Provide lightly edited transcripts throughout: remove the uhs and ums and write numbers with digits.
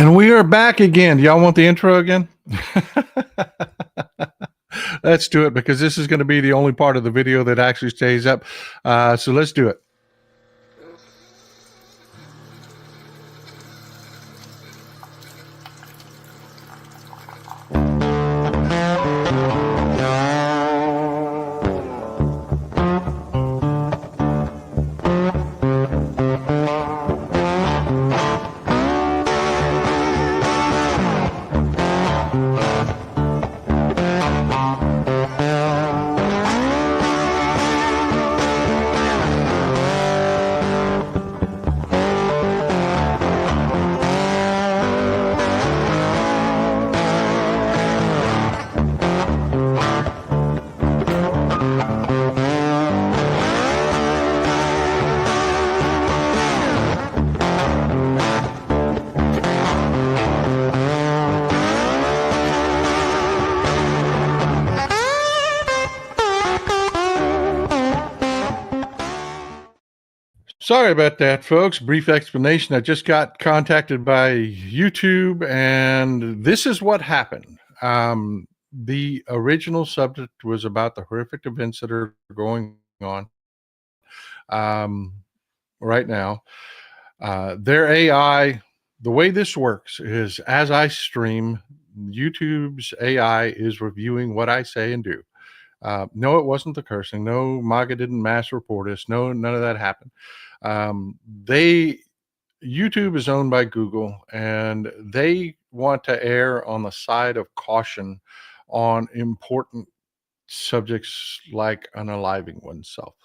And we are back again. Y'all want the intro again? Let's do it because this is going to be the only part of the video that actually stays up. So let's do it. Sorry about that, folks. Brief explanation. I just got contacted by YouTube, and this is what happened. The original subject was about the horrific events that are going on um, right now. Their AI, the way this works is as I stream, YouTube's AI is reviewing what I say and do. No, it wasn't the cursing. No, MAGA didn't mass report us. No, none of that happened. They YouTube is owned by Google, and they want to err on the side of caution on important subjects like unaliving oneself.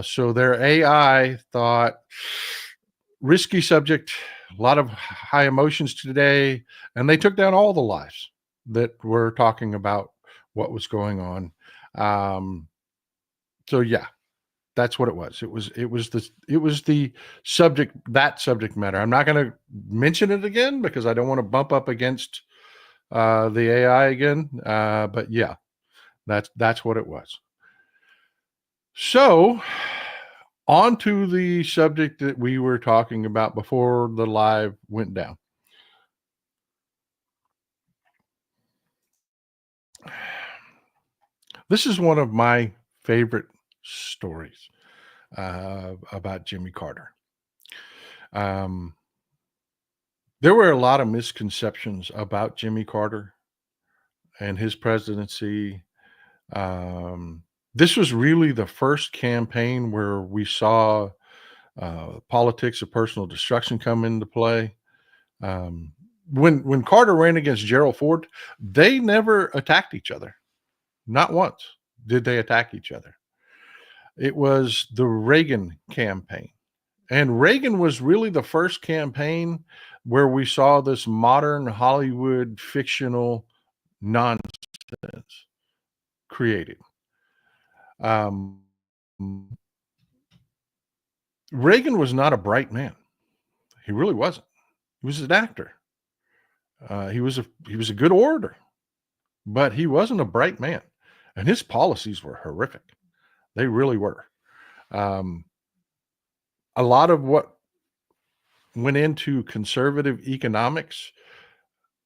So their AI thought risky subject, a lot of high emotions today, and they took down all the lives that were talking about what was going on. Um, so yeah, that's what it was. It was the subject matter. I'm not going to mention it again because I don't want to bump up against the AI again. But yeah, that's what it was. So on to the subject that we were talking about before the live went down. This is one of my favorite stories about Jimmy Carter. Um, there were a lot of misconceptions about Jimmy Carter and his presidency. This was really the first campaign where we saw politics of personal destruction come into play. Um, when Carter ran against Gerald Ford, they never attacked each other. Not once did they attack each other. It was the Reagan campaign. And Reagan was really the first campaign where we saw this modern Hollywood fictional nonsense created. Um, Reagan was not a bright man. He really wasn't. He was an actor. He was a good orator, but he wasn't a bright man, and his policies were horrific. They really were. Um, a lot of what went into conservative economics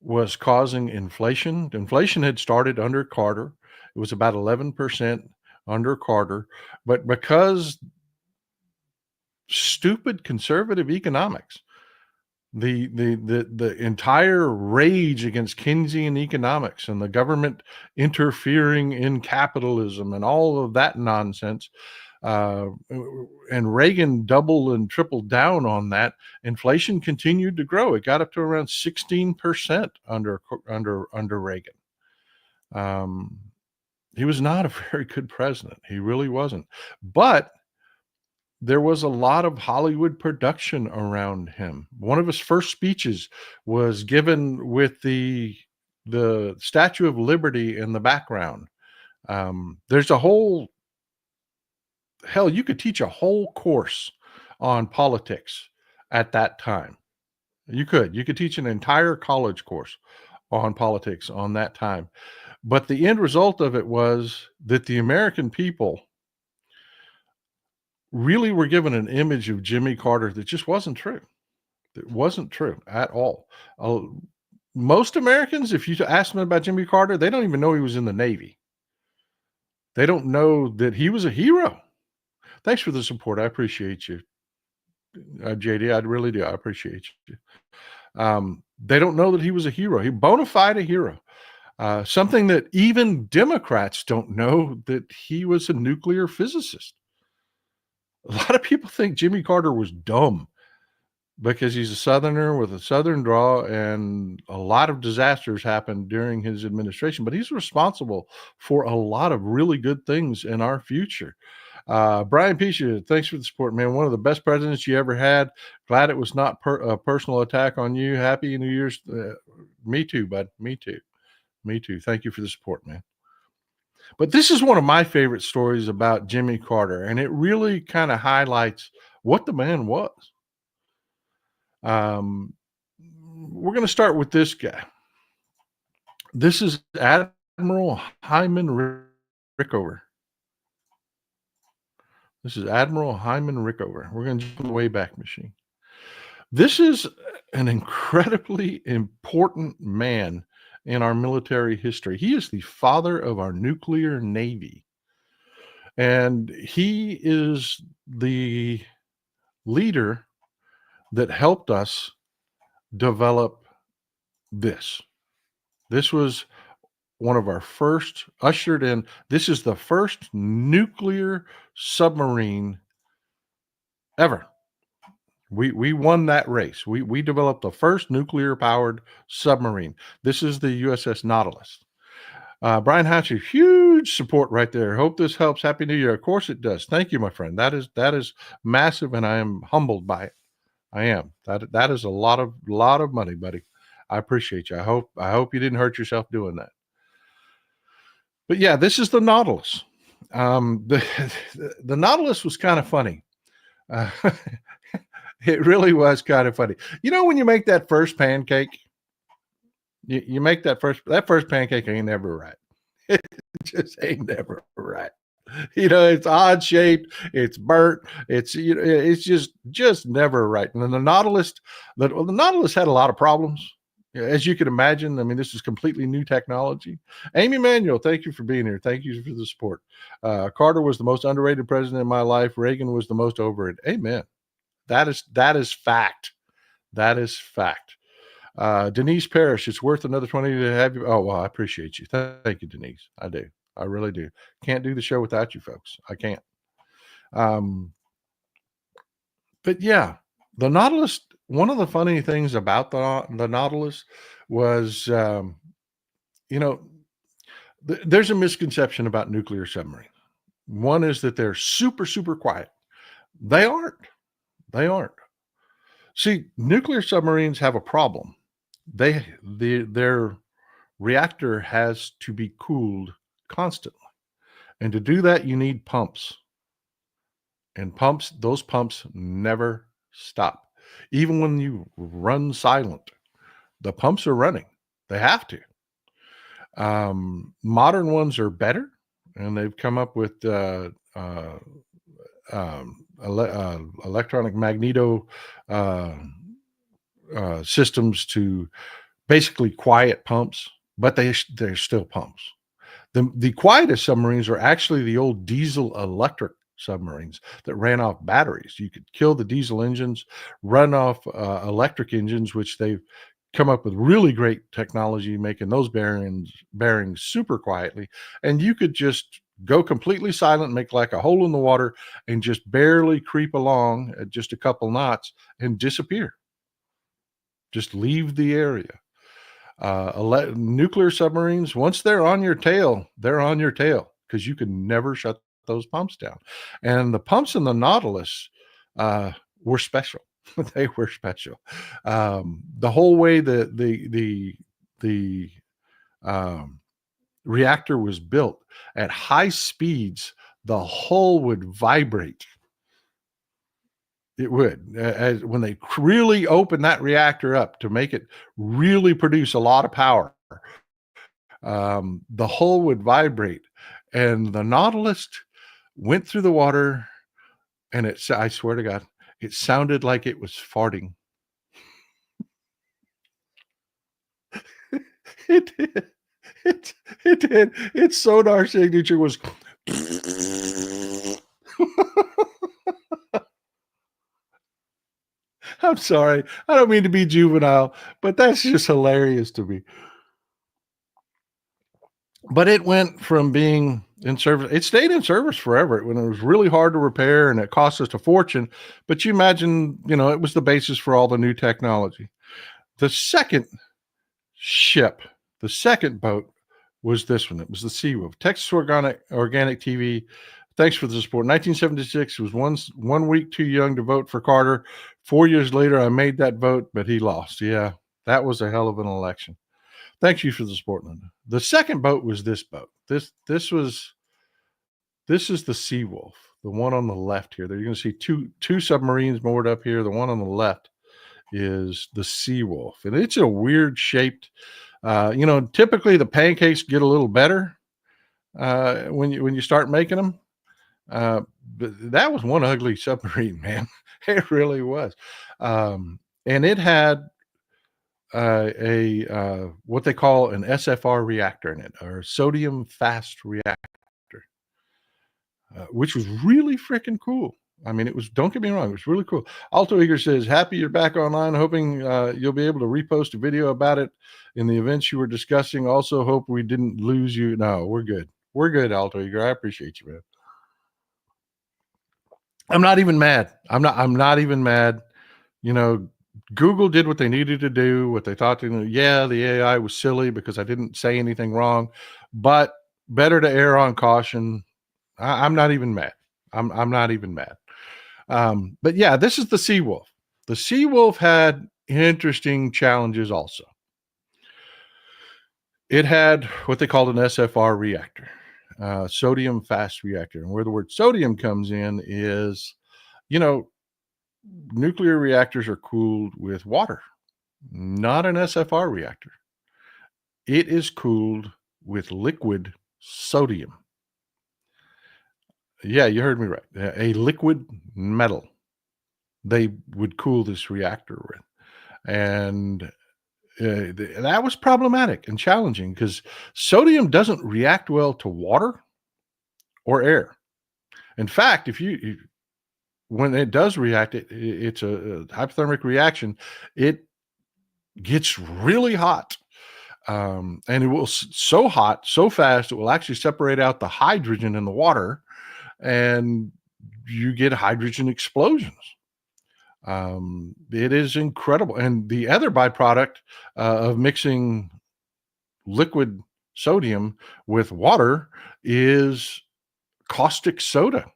was causing inflation. Inflation had started under Carter. It was about 11% under Carter, but because stupid conservative economics, the entire rage against Keynesian economics and the government interfering in capitalism and all of that nonsense, uh, and Reagan doubled and tripled down on that. Inflation continued to grow. It got up to around 16% under Reagan. Um, he was not a very good president. He really wasn't. But there was a lot of Hollywood production around him. One of his first speeches was given with the Statue of Liberty in the background. There's a whole hell, you could teach a whole course on politics at that time. You could teach an entire college course on politics on that time. But the end result of it was that the American people really were given an image of Jimmy Carter that just wasn't true. It wasn't true at all. Uh, Most Americans, if you ask them about Jimmy Carter, they don't even know he was in the Navy. They don't know that he was a hero. Thanks for the support. I appreciate you, JD. I really do. I appreciate you. They don't know that he was a hero. He bona fide a hero. Something that even Democrats don't know, that he was a nuclear physicist. A lot of people think Jimmy Carter was dumb because he's a Southerner with a Southern draw, and a lot of disasters happened during his administration. But he's responsible for a lot of really good things in our future. Brian Pisha, thanks for the support, man. One of the best presidents you ever had. Glad it was not a personal attack on you. Happy New Year's. Me too, bud. Me too. Me too. Thank you for the support, man. But this is one of my favorite stories about Jimmy Carter, and it really kind of highlights what the man was. Um, we're going to start with this guy. This is Admiral Hyman Rickover. This is Admiral Hyman Rickover. We're going to jump in the Wayback Machine. This is an incredibly important man in our military history. He is the father of our nuclear navy. And he is the leader that helped us develop this. This was one of our first ushered in. This is the first nuclear submarine ever. We won that race. We developed the first nuclear powered submarine. This is the USS Nautilus. Brian Hatcher, huge support right there. Hope this helps. Happy New Year. Of course it does. Thank you, my friend. That is massive, and I am humbled by it. I am. That is a lot of money, buddy. I appreciate you. I hope you didn't hurt yourself doing that. But yeah, this is the Nautilus. The Nautilus was kind of funny. It really was kind of funny. You know, when you make that first pancake, you make that first pancake ain't never right. It just ain't never right. You know, it's odd shaped, it's burnt, it's it's just never right. And then the Nautilus had a lot of problems. As you can imagine, I mean, this is completely new technology. Amy Manuel, thank you for being here. Thank you for the support. Carter was the most underrated president in my life. Reagan was the most overrated. Amen. That is fact. That is fact. Denise Parrish, it's worth another 20 to have you. Oh, well, I appreciate you. Thank you, Denise. I do. I really do. Can't do the show without you folks. I can't. But yeah, the Nautilus, one of the funny things about the Nautilus was, you know, there's a misconception about nuclear submarines. One is that they're super, super quiet. They aren't. They aren't. See, nuclear submarines have a problem. Their reactor has to be cooled constantly. And to do that, you need pumps. And those pumps never stop. Even when you run silent, the pumps are running. They have to. Modern ones are better, and they've come up with electronic magneto systems to basically quiet pumps, but they're still pumps. The quietest submarines are actually the old diesel electric submarines that ran off batteries. You could kill the diesel engines, run off electric engines, which they've come up with really great technology making those bearings super quietly, and you could just go completely silent, make like a hole in the water, and just barely creep along at just a couple knots and disappear. Just leave the area. Nuclear submarines, once they're on your tail, they're on your tail because you can never shut those pumps down. And the pumps in the Nautilus were special. They were special. The whole way the reactor was built at high speeds, the hull would vibrate. It would, as when they really open that reactor up to make it really produce a lot of power, the hull would vibrate, and the Nautilus went through the water, and I swear to God, it sounded like it was farting. It did. It did. Its sonar signature was I'm sorry. I don't mean to be juvenile, but that's just hilarious to me. But it went from being in service, it stayed in service forever when it was really hard to repair and it cost us a fortune. But you imagine, it was the basis for all the new technology. The second ship, the second boat was this one. It was the Seawolf, Texas Organic TV. Thanks for the support. 1976 was one week too young to vote for Carter. 4 years later, I made that vote, but he lost. Yeah, that was a hell of an election. Thank you for the support, Linda. The second boat was this boat. This is the Seawolf, the one on the left here. You're going to see two submarines moored up here. The one on the left is the Seawolf, and it's a weird shaped. Typically the pancakes get a little better when you start making them. But that was one ugly submarine, man. It really was. And it had what they call an SFR reactor in it, or sodium fast reactor, which was really freaking cool. I mean, don't get me wrong, it was really cool. Alto Eager says, happy you're back online. Hoping you'll be able to repost a video about it in the events you were discussing. Also hope we didn't lose you. No, we're good. We're good, Alto Eager. I appreciate you, man. I'm not even mad. I'm not even mad. Google did what they needed to do, what they thought yeah, the AI was silly because I didn't say anything wrong, but better to err on caution. I'm not even mad. I'm not even mad. But yeah, this is the Seawolf. The Seawolf had interesting challenges also. It had what they called an SFR reactor, sodium fast reactor. And where the word sodium comes in is, nuclear reactors are cooled with water, not an SFR reactor. It is cooled with liquid sodium. Yeah, you heard me right. A liquid metal they would cool this reactor with. And that was problematic and challenging because sodium doesn't react well to water or air. In fact, when it does react, it's a hypothermic reaction. It gets really hot. And it will so hot, so fast, it will actually separate out the hydrogen in the water and you get hydrogen explosions. It is incredible. And the other byproduct of mixing liquid sodium with water is caustic soda.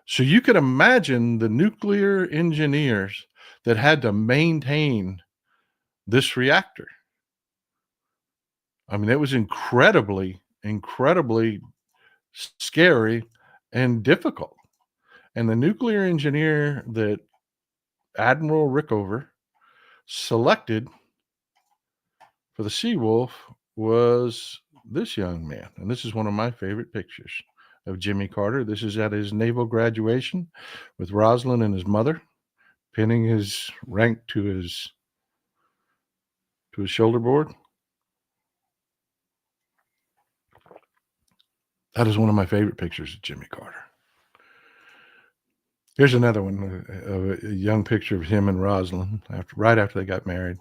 So you could imagine the nuclear engineers that had to maintain this reactor. I mean, it was incredibly, incredibly scary and difficult. And the nuclear engineer that Admiral Rickover selected for the Seawolf was this young man. And this is one of my favorite pictures of Jimmy Carter. This is at his naval graduation with Rosalind and his mother, pinning his rank to his shoulder board. That is one of my favorite pictures of Jimmy Carter. Here's another one, a young picture of him and Rosalind right after they got married.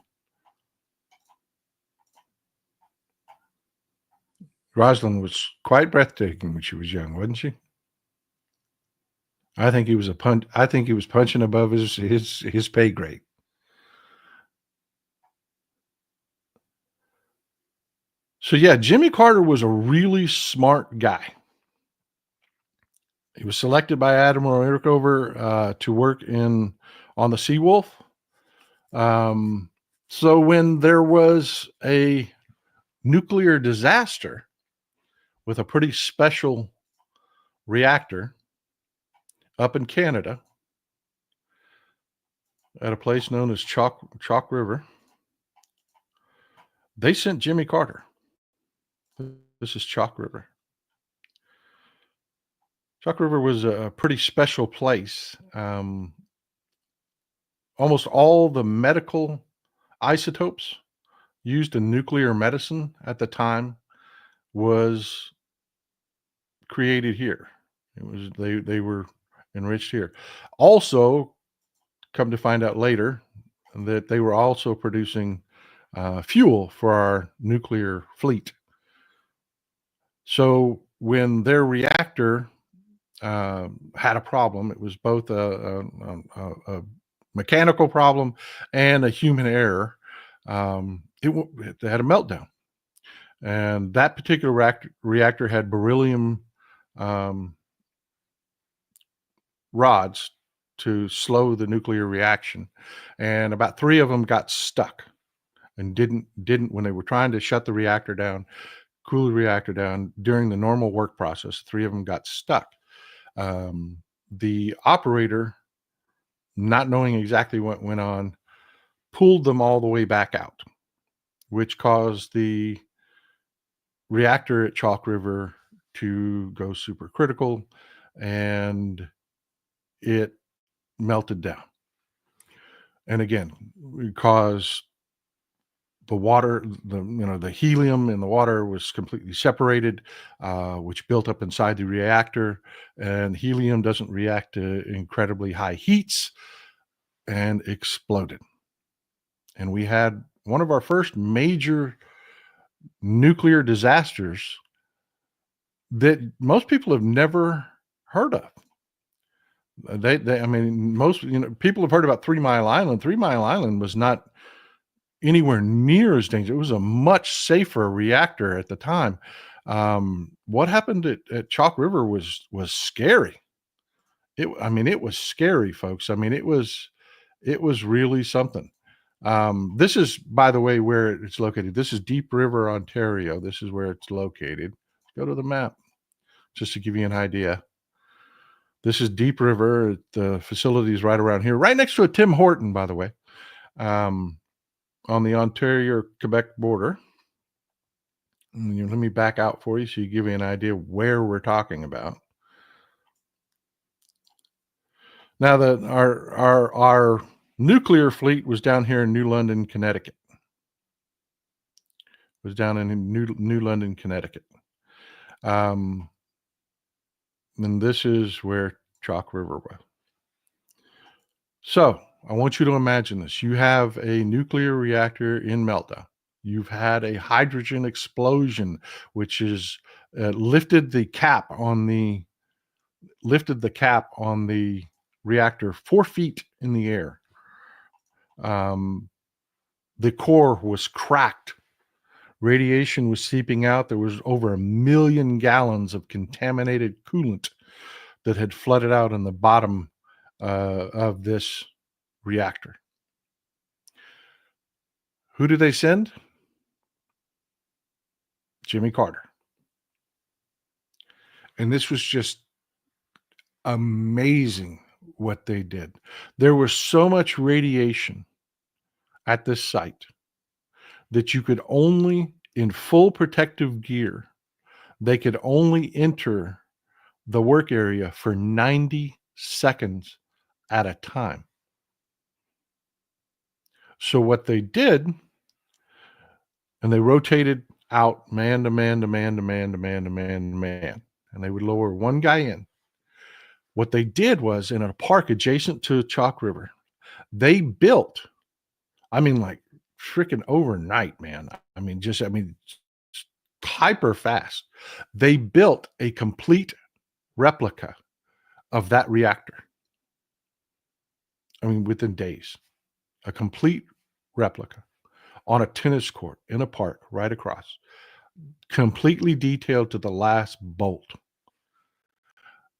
Rosalind was quite breathtaking when she was young, wasn't she? I think he was punching above his pay grade. So yeah, Jimmy Carter was a really smart guy. He was selected by Admiral Rickover to work on the Seawolf. So when there was a nuclear disaster with a pretty special reactor up in Canada at a place known as Chalk River, they sent Jimmy Carter. This is Chalk River. Chalk River was a pretty special place. Almost all the medical isotopes used in nuclear medicine at the time was created here. It was they were enriched here. Also, come to find out later that they were also producing fuel for our nuclear fleet. So when their reactor had a problem, it was both a mechanical problem and a human error. It had a meltdown, and that particular reactor had beryllium um, rods to slow the nuclear reaction, and about 3 of them got stuck and didn't when they were trying to shut the reactor down, cool the reactor down during the normal work process. 3 of them got stuck. The operator, not knowing exactly what went on, pulled them all the way back out, which caused the reactor at Chalk River to go supercritical, and it melted down. And again, because the water, the helium in the water was completely separated, which built up inside the reactor, and helium doesn't react to incredibly high heats, and exploded. And we had one of our first major nuclear disasters that most people have never heard of. I mean, most people have heard about 3 Mile Island. 3 Mile Island was not anywhere near as dangerous. It was a much safer reactor at the time. What happened at Chalk River was scary. It was scary, folks. I mean, it was really something. This is, by the way, where it's located. This is Deep River, Ontario. This is where it's located. Go to the map just to give you an idea. This is Deep River. The facility is right around here, right next to a Tim Horton, by the way, on the Ontario-Quebec border. Let me back out for you so you give you an idea where we're talking about. Now, our nuclear fleet was down here in New London, Connecticut. Was down in New London, Connecticut. And this is where Chalk River was. So I want you to imagine this. You have a nuclear reactor in meltdown. You've had a hydrogen explosion, which is lifted the cap on the reactor 4 feet in the air. The core was cracked. Radiation was seeping out. There was over 1 million gallons of contaminated coolant that had flooded out in the bottom of this reactor. Who did they send? Jimmy Carter. And this was just amazing what they did. There was so much radiation at this site that you could only, in full protective gear, they could only enter the work area for 90 seconds at a time. So what they did, and they rotated out man to man to man to man to man to man to man, and they would lower one guy in. What they did was, in a park adjacent to Chalk River, they built, like freaking overnight, man. Hyper fast. They built a complete replica of that reactor. Within days, a complete replica on a tennis court in a park right across, completely detailed to the last bolt.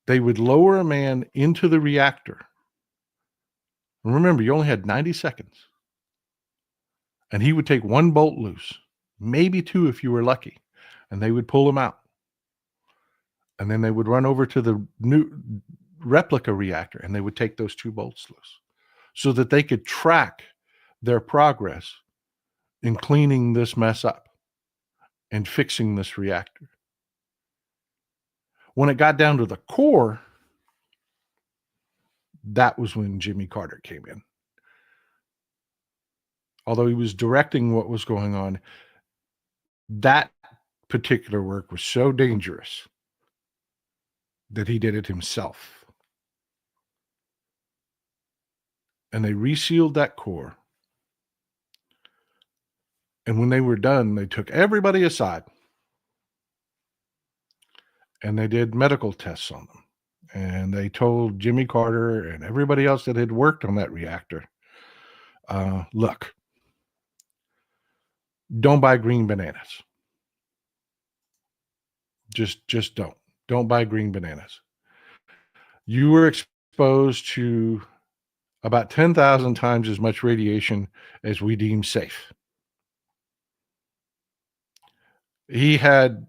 They would lower a man into the reactor. And remember, you only had 90 seconds. And he would take 1 bolt loose, maybe 2 if you were lucky, and they would pull him out. And then they would run over to the new replica reactor, and they would take those 2 bolts loose so that they could track their progress in cleaning this mess up and fixing this reactor. When it got down to the core, that was when Jimmy Carter came in. although he was directing what was going on, that particular work was so dangerous that he did it himself. And they resealed that core. And when they were done, they took everybody aside and they did medical tests on them. And they told Jimmy Carter and everybody else that had worked on that reactor, look, don't buy green bananas. Just don't. Don't buy green bananas. You were exposed to about 10,000 times as much radiation as we deem safe. He had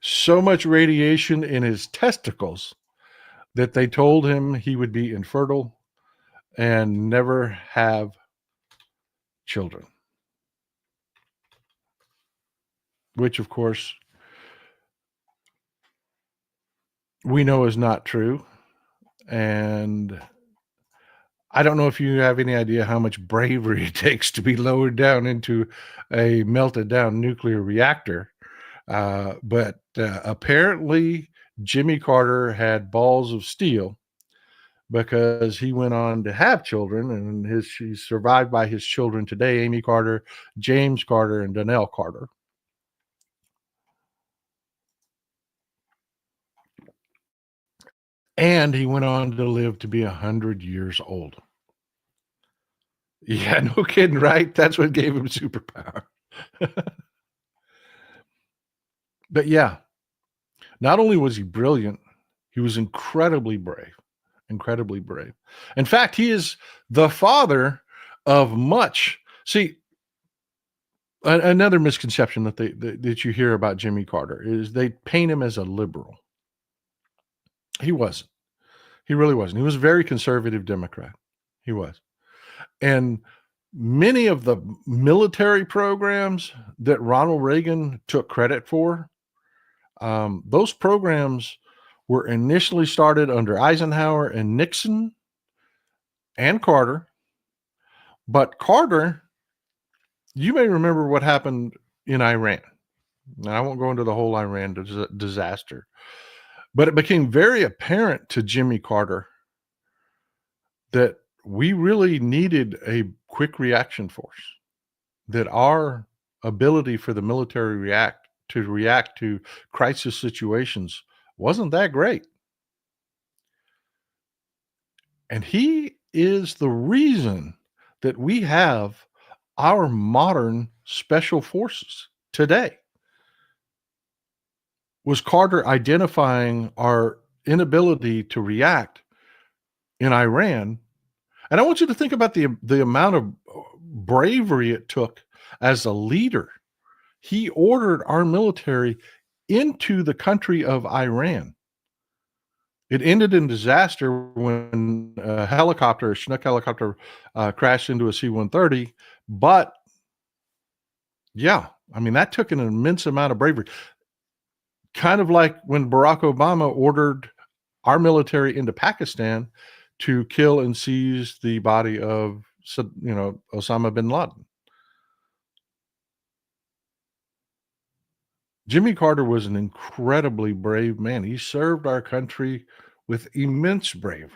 so much radiation in his testicles that they told him he would be infertile and never have children, which, of course, we know is not true. And I don't know if you have any idea how much bravery it takes to be lowered down into a melted down nuclear reactor. But apparently, Jimmy Carter had balls of steel because he went on to have children, and he's survived by his children today: Amy Carter, James Carter, and Donnell Carter. And he went on to live to be 100 years old. Yeah, no kidding, right? That's what gave him superpower. But yeah, not only was he brilliant, he was incredibly brave. Incredibly brave. In fact, he is the father of much. See, another misconception that you hear about Jimmy Carter is they paint him as a liberal. He wasn't. He really wasn't. He was a very conservative Democrat. He was. And many of the military programs that Ronald Reagan took credit for, those programs were initially started under Eisenhower and Nixon and Carter. But Carter, you may remember what happened in Iran. Now, I won't go into the whole Iran disaster, but it became very apparent to Jimmy Carter that we really needed a quick reaction force, that our ability for the military react to crisis situations wasn't that great. And he is the reason that we have our modern special forces today. Was Carter identifying our inability to react in Iran? And I want you to think about the amount of bravery it took as a leader. He ordered our military into the country of Iran. It ended in disaster when a Chinook helicopter, crashed into a C-130. But yeah, I mean, that took an immense amount of bravery. Kind of like when Barack Obama ordered our military into Pakistan to kill and seize the body of, Osama bin Laden. Jimmy Carter was an incredibly brave man. He served our country with immense bravery.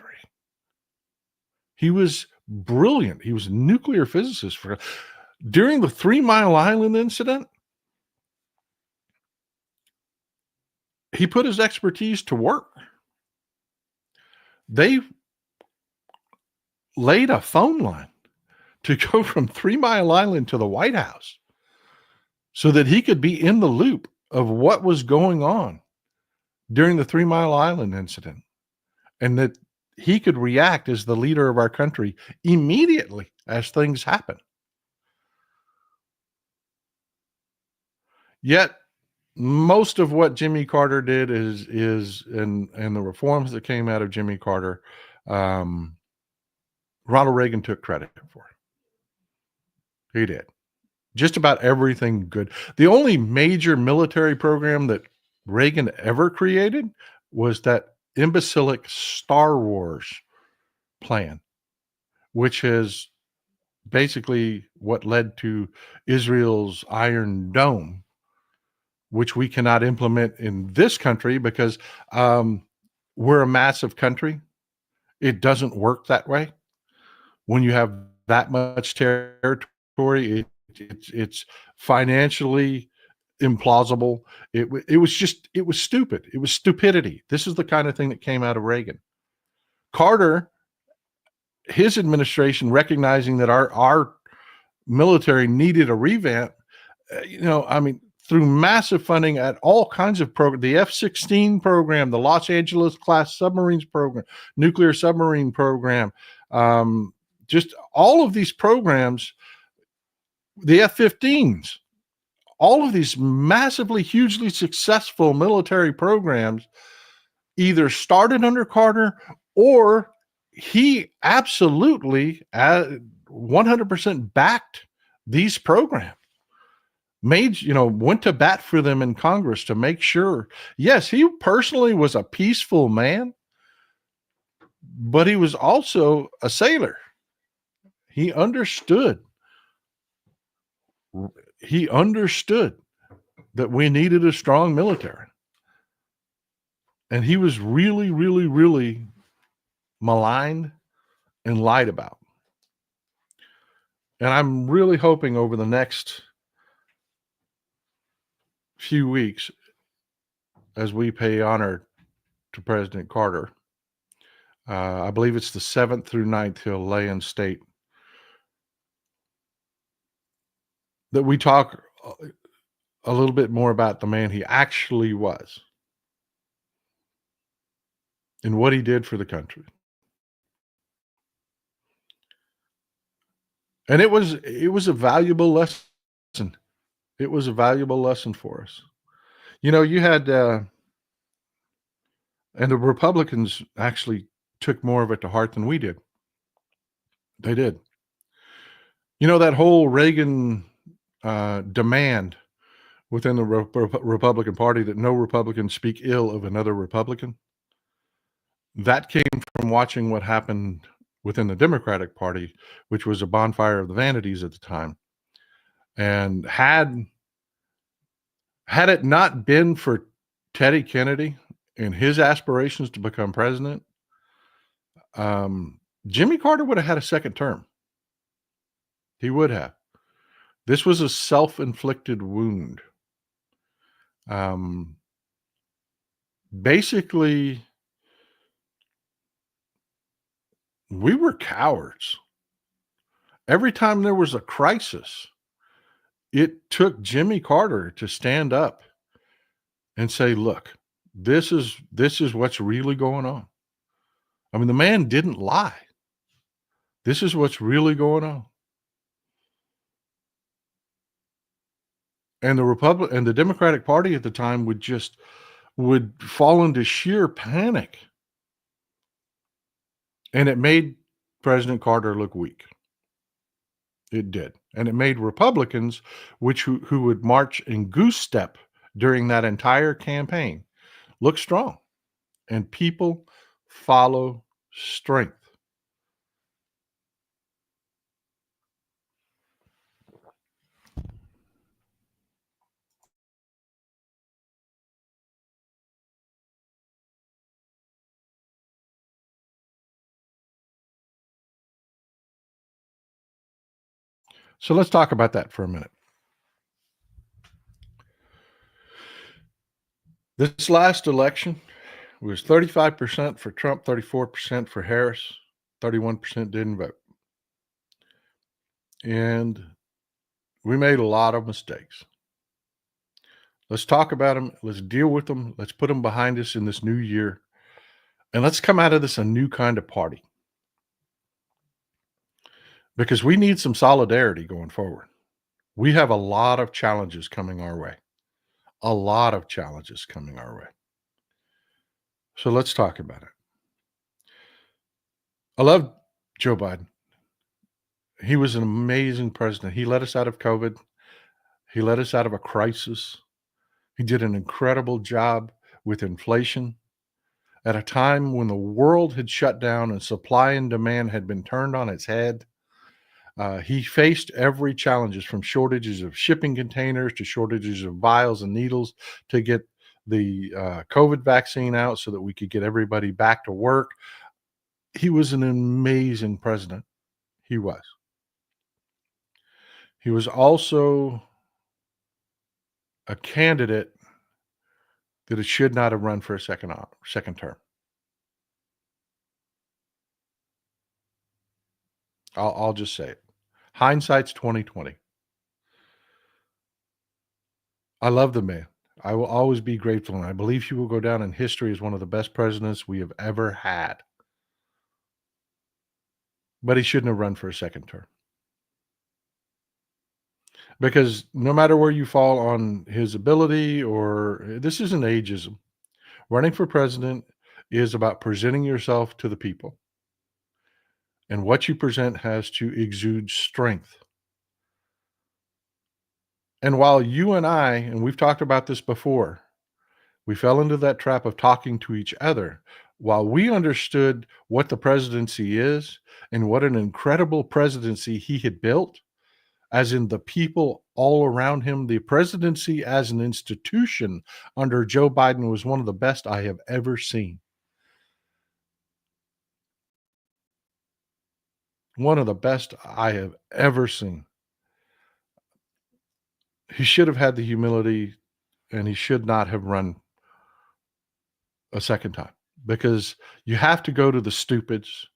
He was brilliant. He was a nuclear physicist. During the 3 Mile Island incident, he put his expertise to work. They laid a phone line to go from 3 Mile Island to the White House so that he could be in the loop of what was going on during the 3 Mile Island incident, and that he could react as the leader of our country immediately as things happen. Yet most of what Jimmy Carter did and the reforms that came out of Jimmy Carter, Ronald Reagan took credit for. He did. Just about everything good. The only major military program that Reagan ever created was that imbecilic Star Wars plan, which has basically what led to Israel's Iron Dome, which we cannot implement in this country because um, we're a massive country. It doesn't work that way. When you have that much territory, it's financially implausible. It was stupid. It was stupidity. This is the kind of thing that came out of Reagan. Carter, his administration, recognizing that our military needed a revamp, I mean, through massive funding at all kinds of programs, the F-16 program, the Los Angeles class submarines program, nuclear submarine program, just all of these programs, the F-15s, all of these massively, hugely successful military programs either started under Carter or he absolutely 100% backed these programs, went to bat for them in Congress to make sure. Yes, he personally was a peaceful man, but he was also a sailor. He understood. He understood that we needed a strong military. And he was really, really, really maligned and lied about. And I'm really hoping over the next few weeks, as we pay honor to President Carter, I believe it's the 7th through 9th he'll lay in state, that we talk a little bit more about the man he actually was and what he did for the country. And it was a valuable lesson. It was a valuable lesson for us. You had and the Republicans actually took more of it to heart than we did. They did. That whole Reagan demand within the Republican Party that no Republican speak ill of another Republican, that came from watching what happened within the Democratic Party, which was a bonfire of the vanities at the time. And had it not been for Teddy Kennedy and his aspirations to become president, Jimmy Carter would have had a second term. He would have. This was a self-inflicted wound. Basically, we were cowards. Every time there was a crisis, it took Jimmy Carter to stand up and say, look, this is what's really going on. I mean, the man didn't lie. This is what's really going on. And the Democratic Party at the time would fall into sheer panic. And it made President Carter look weak. It did. And it made Republicans, who would march in goose step during that entire campaign, look strong. And people follow strength. So let's talk about that for a minute. This last election was 35% for Trump, 34% for Harris, 31% didn't vote. And we made a lot of mistakes. Let's talk about them. Let's deal with them. Let's put them behind us in this new year. And let's come out of this a new kind of party. Because we need some solidarity going forward. We have a lot of challenges coming our way. A lot of challenges coming our way. So let's talk about it. I love Joe Biden. He was an amazing president. He led us out of COVID. He led us out of a crisis. He did an incredible job with inflation at a time when the world had shut down and supply and demand had been turned on its head. He faced every challenges from shortages of shipping containers to shortages of vials and needles to get the COVID vaccine out so that we could get everybody back to work. He was an amazing president. He was. He was also a candidate that it should not have run for a second term. I'll just say it. Hindsight's 2020. I love the man. I will always be grateful, and I believe he will go down in history as one of the best presidents we have ever had. But he shouldn't have run for a second term. Because no matter where you fall on his ability, or this isn't ageism. Running for president is about presenting yourself to the people. And what you present has to exude strength. And while you and I, and we've talked about this before, we fell into that trap of talking to each other. While we understood what the presidency is and what an incredible presidency he had built, as in the people all around him, the presidency as an institution under Joe Biden was one of the best I have ever seen. One of the best I have ever seen. He should have had the humility, and he should not have run a second time, because you have to go to the stupids,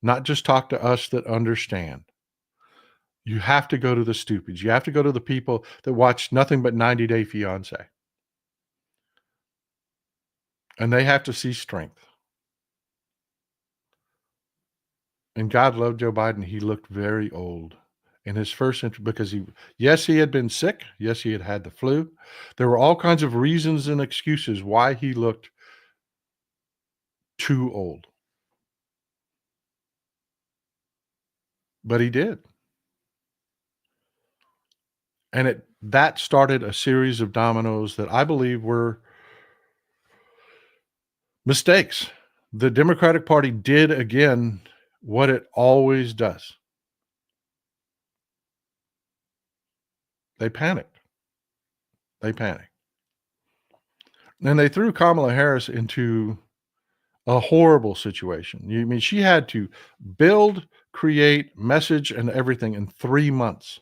not just talk to us that understand. You have to go to the stupids. You have to go to the people that watch nothing but 90 Day Fiance. And they have to see strength. And God loved Joe Biden. He looked very old in his first interview because yes, he had been sick. Yes, he had had the flu. There were all kinds of reasons and excuses why he looked too old. But he did. And that started a series of dominoes that I believe were mistakes. The Democratic Party did again what it always does. They panicked. They panicked. And they threw Kamala Harris into a horrible situation. You mean she had to build, create, message, and everything in 3 months.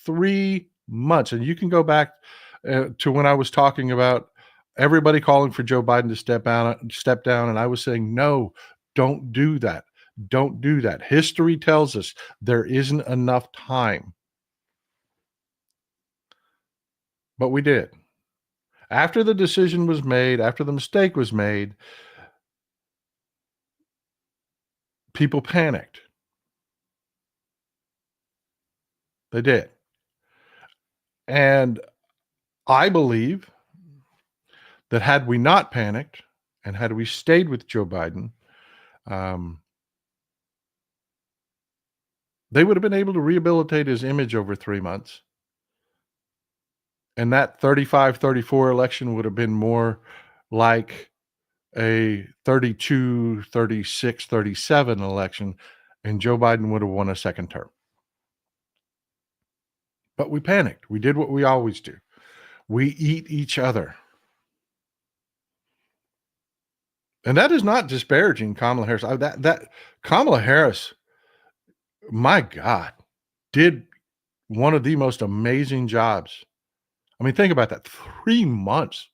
3 months. And you can go back to when I was talking about everybody calling for Joe Biden to step down, and I was saying, no, don't do that. Don't do that. History tells us there isn't enough time. But we did. After the decision was made, after the mistake was made, people panicked. They did. And I believe that had we not panicked and had we stayed with Joe Biden, they would have been able to rehabilitate his image over 3 months. And that 35-34 election would have been more like a 32, 36, 37 election, and Joe Biden would have won a second term. But we panicked. We did what we always do. We eat each other. And that is not disparaging Kamala Harris. That Kamala Harris, my God, did one of the most amazing jobs. I mean, think about that. 3 months.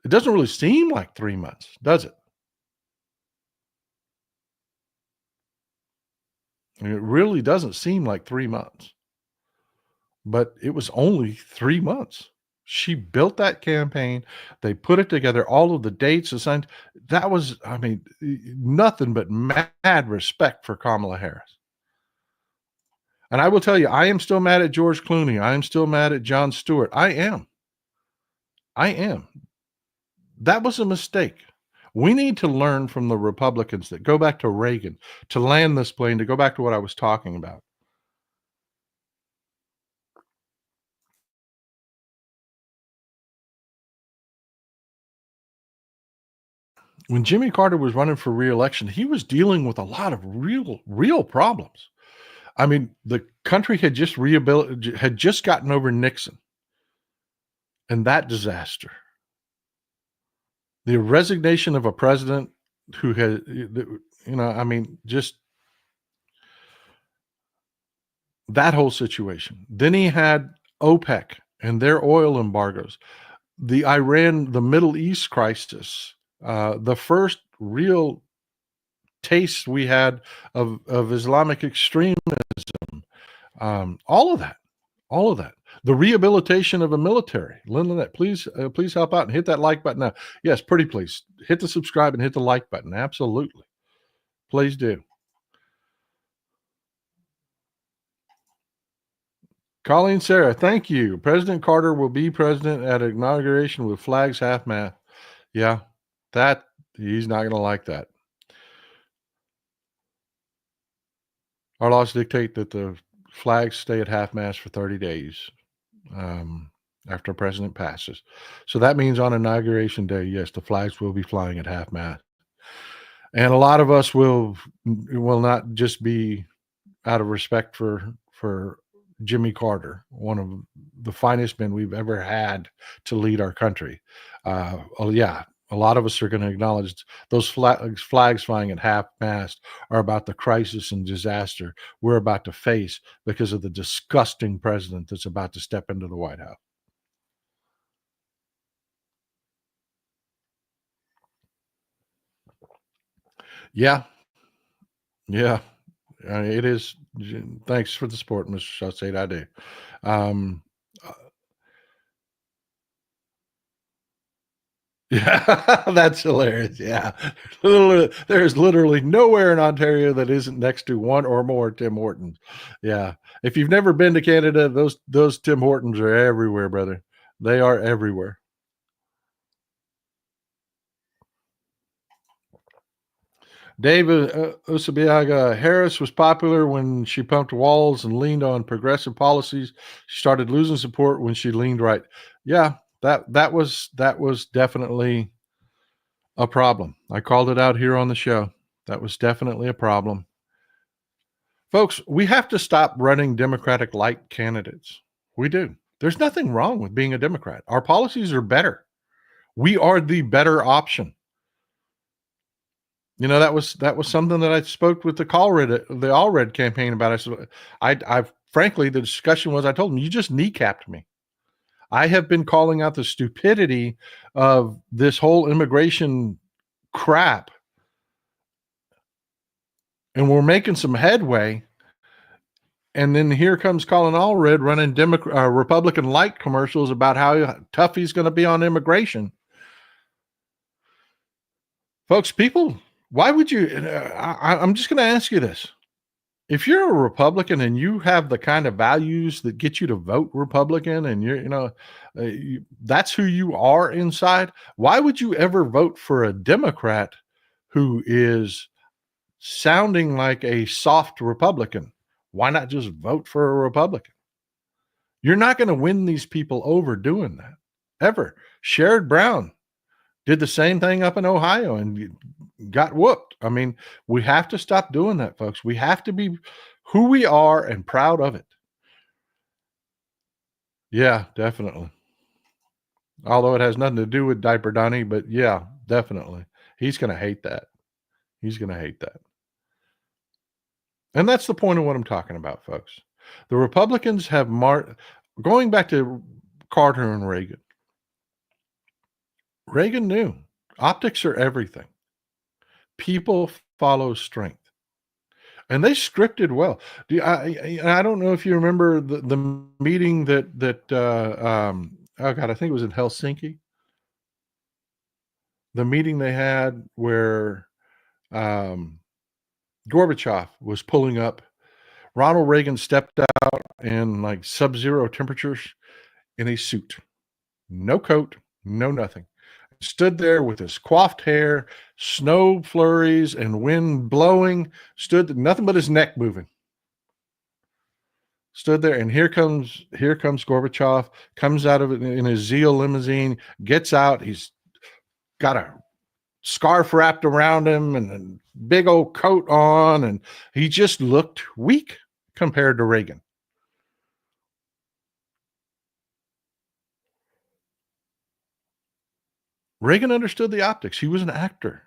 It doesn't really seem like 3 months, does it? I mean, it really doesn't seem like 3 months. But it was only 3 months. She built that campaign. They put it together, all of the dates assigned. That was, I mean, nothing but mad respect for Kamala Harris. And I will tell you, I am still mad at George Clooney. I am still mad at Jon Stewart. I am. That was a mistake. We need to learn from the Republicans that go back to Reagan, to land this plane, to go back to what I was talking about. When Jimmy Carter was running for re-election, he was dealing with a lot of real problems. I mean, the country had just had just gotten over Nixon and that disaster. The resignation of a president who had, I mean, just that whole situation. Then he had OPEC and their oil embargoes, the Middle East crisis, the first real taste we had of Islamic extremism, all of that, all of that. The rehabilitation of a military. Lynette, please help out and hit that like button now. Yes, pretty please hit the subscribe and hit the like button. Absolutely, please do. Colleen Sarah, thank you. President Carter will be president at inauguration with flags half mast. Yeah, that he's not going to like that. Our laws dictate that the flags stay at half mast for 30 days after a president passes. So that means on inauguration day, yes, the flags will be flying at half mast. And a lot of us will not just be out of respect for Jimmy Carter, one of the finest men we've ever had to lead our country. Oh yeah, a lot of us are going to acknowledge those flags flying at half mast are about the crisis and disaster we're about to face because of the disgusting president that's about to step into the White House. Yeah, yeah, it is. Thanks for the support, Mr. Shawsade. I do. Um, Yeah, that's hilarious. Yeah. There's literally nowhere in Ontario that isn't next to one or more Tim Hortons. Yeah. If you've never been to Canada, those Tim Hortons are everywhere, brother. They are everywhere. David Usabiaga Harris was popular when she pumped walls and leaned on progressive policies. She started losing support when she leaned right. Yeah, that was definitely a problem. I called it out here on the show. That was definitely a problem. Folks, we have to stop running Democratic light candidates. We do. There's nothing wrong with being a Democrat. Our policies are better. We are the better option. That was something that I spoke with the Allred campaign about. I said, I frankly, the discussion was, I told them, you just kneecapped me. I have been calling out the stupidity of this whole immigration crap, and we're making some headway. And then here comes Colin Allred running Republican light commercials about how tough he's going to be on immigration. Folks, why would you? I'm just going to ask you this. If you're a Republican and you have the kind of values that get you to vote Republican and that's who you are inside, why would you ever vote for a Democrat who is sounding like a soft Republican? Why not just vote for a Republican? You're not going to win these people over doing that, ever. Sherrod Brown did the same thing up in Ohio and got whooped. I mean, we have to stop doing that, folks. We have to be who we are and proud of it. Yeah, definitely. Although it has nothing to do with Diaper Donnie, but yeah, definitely. He's going to hate that. He's going to hate that. And that's the point of what I'm talking about, folks. The Republicans have going back to Carter and Reagan. Reagan knew optics are everything. People follow strength. And they scripted well. I don't know if you remember the meeting oh God, I think it was in Helsinki. The meeting they had where Gorbachev was pulling up. Ronald Reagan stepped out in like sub-zero temperatures in a suit. No coat, no nothing. Stood there with his coiffed hair, snow flurries and wind blowing, nothing but his neck moving. Stood there, and here comes Gorbachev, comes out of it in his Zeal limousine, gets out. He's got a scarf wrapped around him and a big old coat on, and he just looked weak. compared to Reagan. Reagan understood the optics. He was an actor,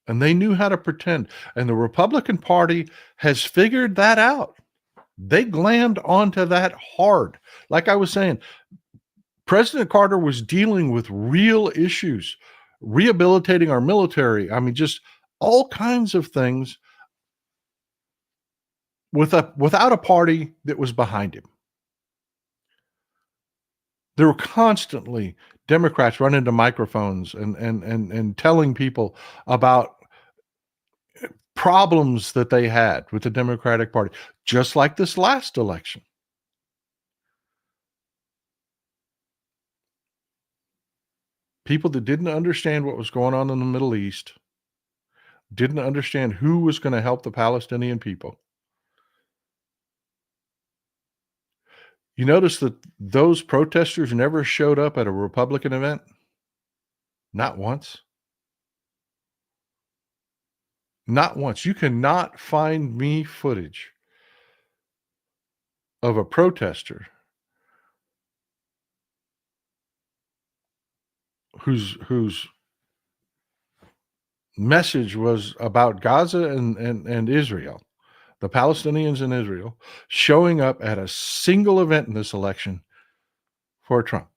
and they knew how to pretend. And the Republican Party has figured that out. They glammed onto that hard. Like I was saying, President Carter was dealing with real issues, rehabilitating our military. I mean, just all kinds of things without a party that was behind him. There were constantly Democrats running to microphones and telling people about problems that they had with the Democratic Party, just like this last election. People that didn't understand what was going on in the Middle East, didn't understand who was going to help the Palestinian people. You notice that those protesters never showed up at a Republican event? Not once. Not once. You cannot find me footage of a protester whose message was about Gaza and Israel, the Palestinians in Israel, showing up at a single event in this election for Trump.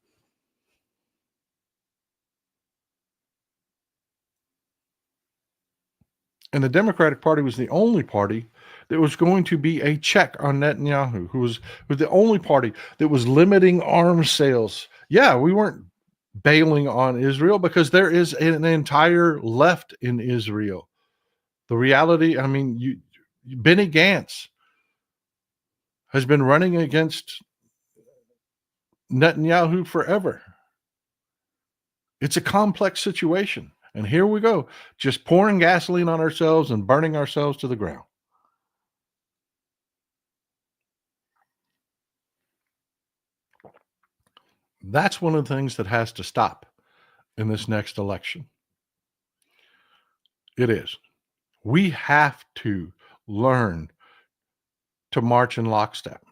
And the Democratic Party was the only party that was going to be a check on Netanyahu, who was the only party that was limiting arms sales. Yeah, we weren't bailing on Israel because there is an entire left in Israel. The reality, I mean, Benny Gantz has been running against Netanyahu forever. It's a complex situation. And here we go, just pouring gasoline on ourselves and burning ourselves to the ground. That's one of the things that has to stop in this next election. It is. We have to learn to march in lockstep.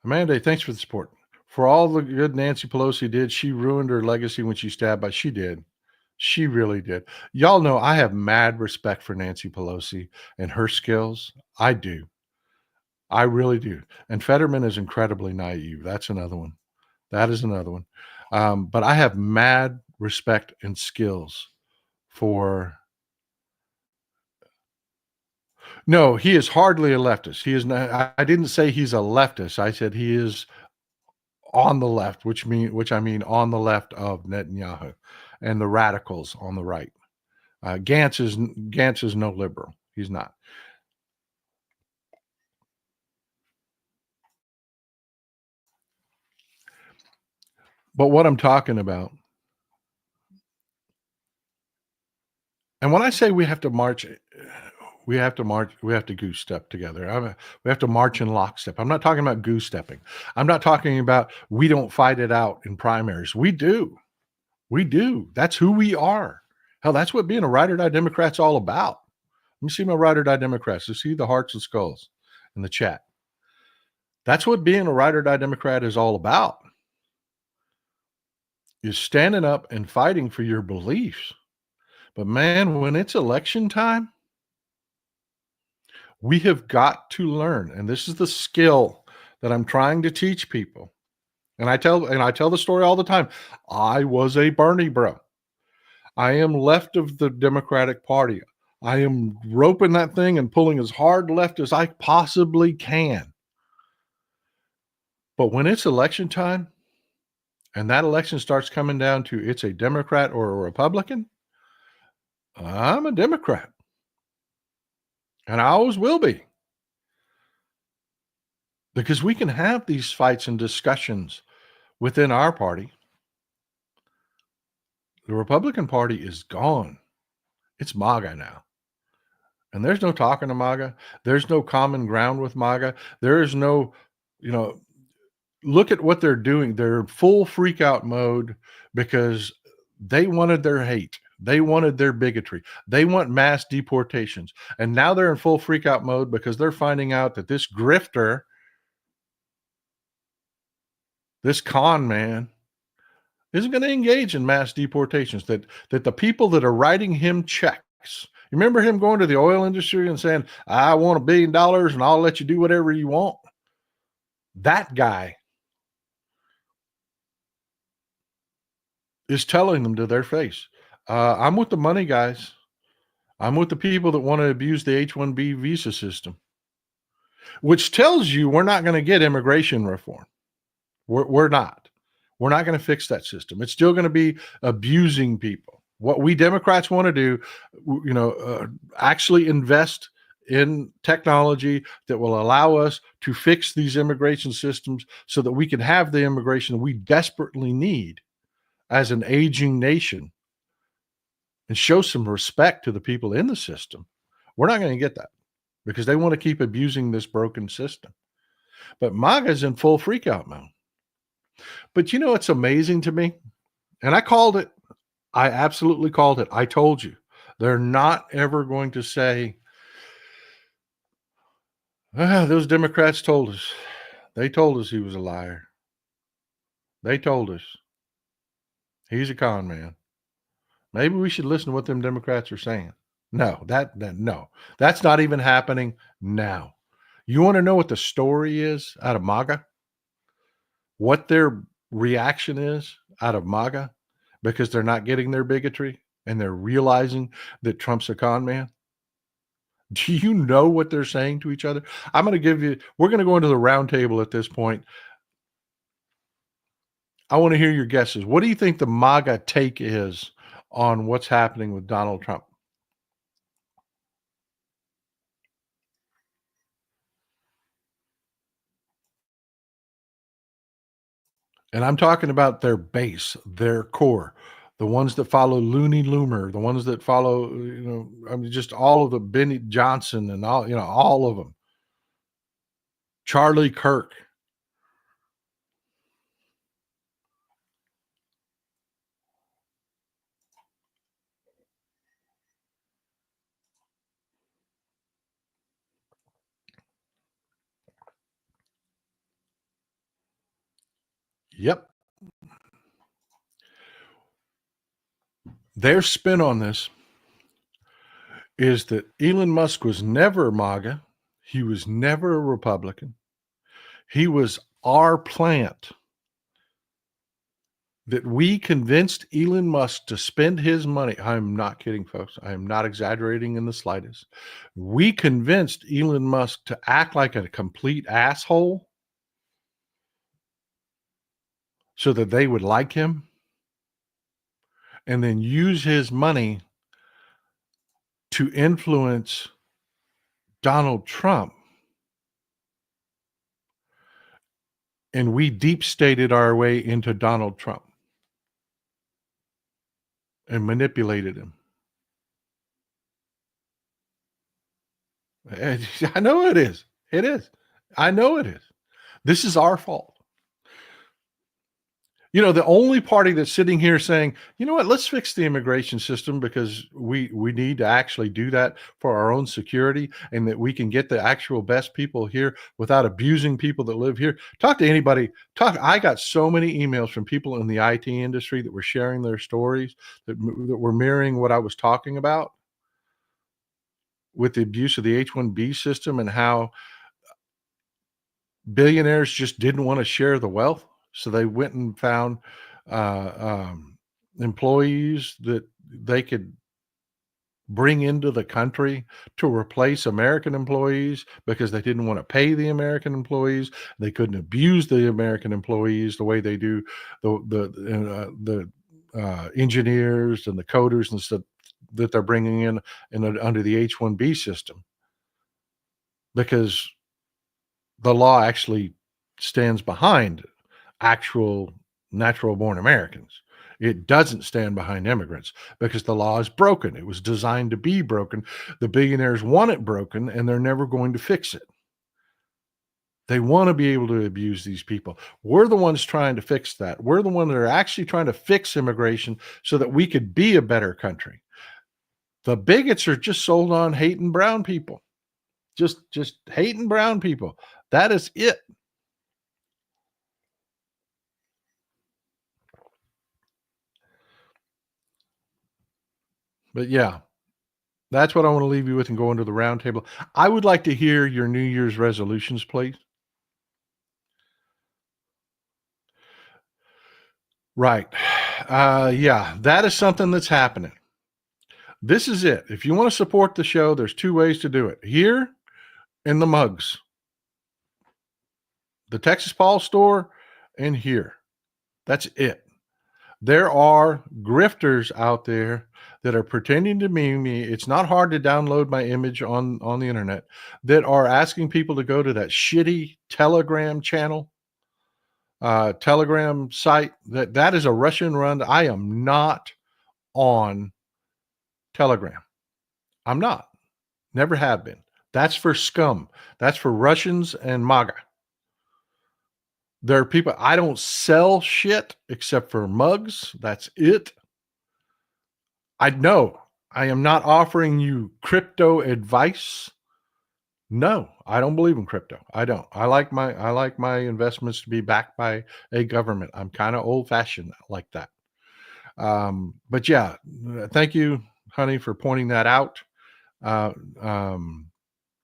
Amanda, thanks for the support. For all the good Nancy Pelosi did, she ruined her legacy when she stabbed by. She did. She really did. Y'all know I have mad respect for Nancy Pelosi and her skills. I do. I really do. And Fetterman is incredibly naive. That's another one. That is another one. But I have mad respect and skills for. No, he is hardly a leftist. He is not. I didn't say he's a leftist. I said he is on the left, which I mean on the left of Netanyahu, and the radicals on the right. Gantz is no liberal. He's not. But what I'm talking about, and when I say we have to march, we have to goose step together. We have to march in lockstep. I'm not talking about goose stepping. I'm not talking about we don't fight it out in primaries. We do. We do. That's who we are. Hell, that's what being a ride or die Democrat's all about. Let me see my ride or die Democrats. Let's see the hearts and skulls in the chat. That's what being a ride or die Democrat is all about. Is standing up and fighting for your beliefs. But man, when it's election time, we have got to learn, and this is the skill that I'm trying to teach people. And I tell the story all the time. I was a Bernie bro. I am left of the Democratic Party. I am roping that thing and pulling as hard left as I possibly can. But when it's election time and that election starts coming down to it's a Democrat or a Republican, I'm a Democrat. And I always will be. Because we can have these fights and discussions within our party. The Republican Party is gone. It's MAGA now. And there's no talking to MAGA. There's no common ground with MAGA. There is no, look at what they're doing. They're in full freak out mode because they wanted their hate. They wanted their bigotry. They want mass deportations. And now they're in full freak out mode because they're finding out that this grifter, this con man, isn't going to engage in mass deportations, that the people that are writing him checks. You remember him going to the oil industry and saying, I want $1 billion and I'll let you do whatever you want? That guy is telling them to their face, I'm with the money guys. I'm with the people that want to abuse the H-1B visa system, which tells you we're not going to get immigration reform. We're not. We're not going to fix that system. It's still going to be abusing people. What we Democrats want to do, actually invest in technology that will allow us to fix these immigration systems so that we can have the immigration we desperately need as an aging nation and show some respect to the people in the system. We're not going to get that because they want to keep abusing this broken system. But MAGA's in full freakout mode. But it's amazing to me, and I called it. I absolutely called it. I told you. They're not ever going to say, those Democrats told us. They told us he was a liar. They told us he's a con man. Maybe we should listen to what them Democrats are saying. No, no, that's not even happening now. You want to know what the story is out of MAGA? What their reaction is out of MAGA because they're not getting their bigotry and they're realizing that Trump's a con man? Do you know what they're saying to each other? We're going to go into the round table at this point. I want to hear your guesses. What do you think the MAGA take is on what's happening with Donald Trump? And I'm talking about their base, their core, the ones that follow Looney Loomer, the ones that follow, just all of the Benny Johnson and all of them. Charlie Kirk. Yep. Their spin on this is that Elon Musk was never MAGA. He was never a Republican. He was our plant. That we convinced Elon Musk to spend his money. I'm not kidding, folks. I am not exaggerating in the slightest. We convinced Elon Musk to act like a complete asshole so that they would like him and then use his money to influence Donald Trump. And we deep stated our way into Donald Trump and manipulated him. I know it is. It is. I know it is. This is our fault. The only party that's sitting here saying, you know what, let's fix the immigration system because we need to actually do that for our own security and that we can get the actual best people here without abusing people that live here. Talk to anybody. I got so many emails from people in the IT industry that were sharing their stories that were mirroring what I was talking about with the abuse of the H-1B system and how billionaires just didn't want to share the wealth. So they went and found employees that they could bring into the country to replace American employees because they didn't want to pay the American employees. They couldn't abuse the American employees the way they do the engineers and the coders and stuff that they're bringing in under the H-1B system, because the law actually stands behind actual natural born Americans. It doesn't stand behind immigrants because the law is broken. It was designed to be broken. The billionaires want it broken and they're never going to fix it. They want to be able to abuse these people. We're the ones trying to fix that. We're the ones that are actually trying to fix immigration so that we could be a better country. The bigots are just sold on hating brown people. Just hating brown people. That is it. But yeah, that's what I want to leave you with and go into the roundtable. I would like to hear your New Year's resolutions, please. Right. Yeah, that is something that's happening. This is it. If you want to support the show, there's two ways to do it. Here in the mugs, the Texas Paul store, and here. That's it. There are grifters out there that are pretending to be me. It's not hard to download my image on the internet that are asking people to go to that shitty Telegram channel, Telegram site. That is a Russian run. I am not on Telegram. I'm not. Never have been. That's for scum. That's for Russians and MAGA. There are people, I don't sell shit except for mugs. That's it. I know I am not offering you crypto advice. No, I don't believe in crypto. I don't. I like my investments to be backed by a government. I'm kind of old fashioned like that. But yeah, thank you, honey, for pointing that out. Uh, um,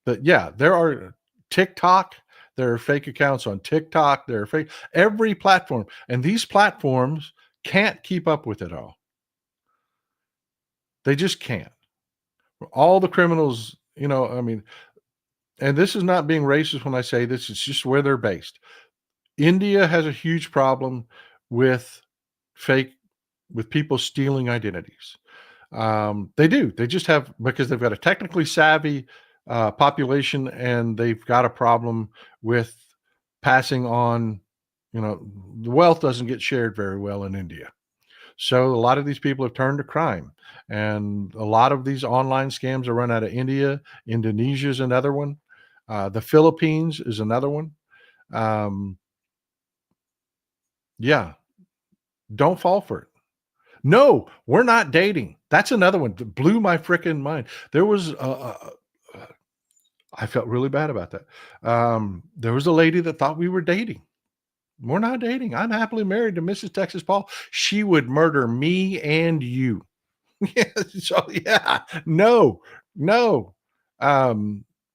but yeah, there are TikTok. There are fake accounts on TikTok. There are fake every platform, and these platforms can't keep up with it all. They just can't. All the criminals, I mean, and this is not being racist when I say this, it's just where they're based. India has a huge problem with fake, with people stealing identities. They do. They just have, because they've got a technically savvy population, and they've got a problem with passing on, the wealth doesn't get shared very well in India. So a lot of these people have turned to crime, and a lot of these online scams are run out of India. Indonesia is another one. The Philippines is another one. Um, yeah, don't fall for it. No, we're not dating. That's another one that blew my freaking mind. There was, I felt really bad about that. There was a lady that thought we were dating. We're not dating. I'm happily married to Mrs. Texas Paul. She would murder me and you. Yeah, so yeah, no, no.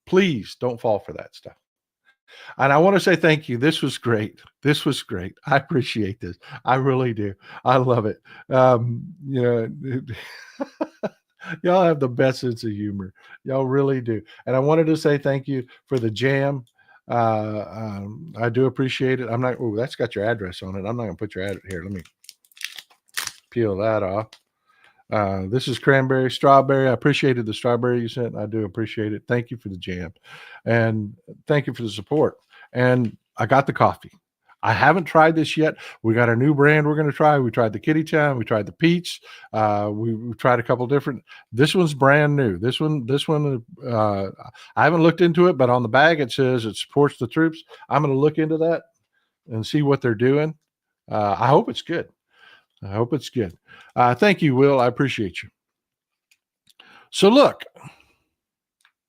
Please don't fall for that stuff. And I want to say thank you. This was great. This was great. I appreciate this. I really do. I love it. You know, y'all have the best sense of humor. Y'all really do. And I wanted to say thank you for the jam. I do appreciate it. I'm not, oh, that's got your address on it. I'm not going to put your address here. Let me peel that off. This is cranberry, strawberry. I appreciated the strawberry you sent. I do appreciate it. Thank you for the jam, and thank you for the support. And I got the coffee. I haven't tried this yet. We got a new brand we're going to try. We tried the Kitty Town. We tried the Peach. We tried a couple different. This one's brand new. This one. I haven't looked into it, but on the bag it says it supports the troops. I'm going to look into that and see what they're doing. I hope it's good. I hope it's good. Thank you, Will. I appreciate you. So look,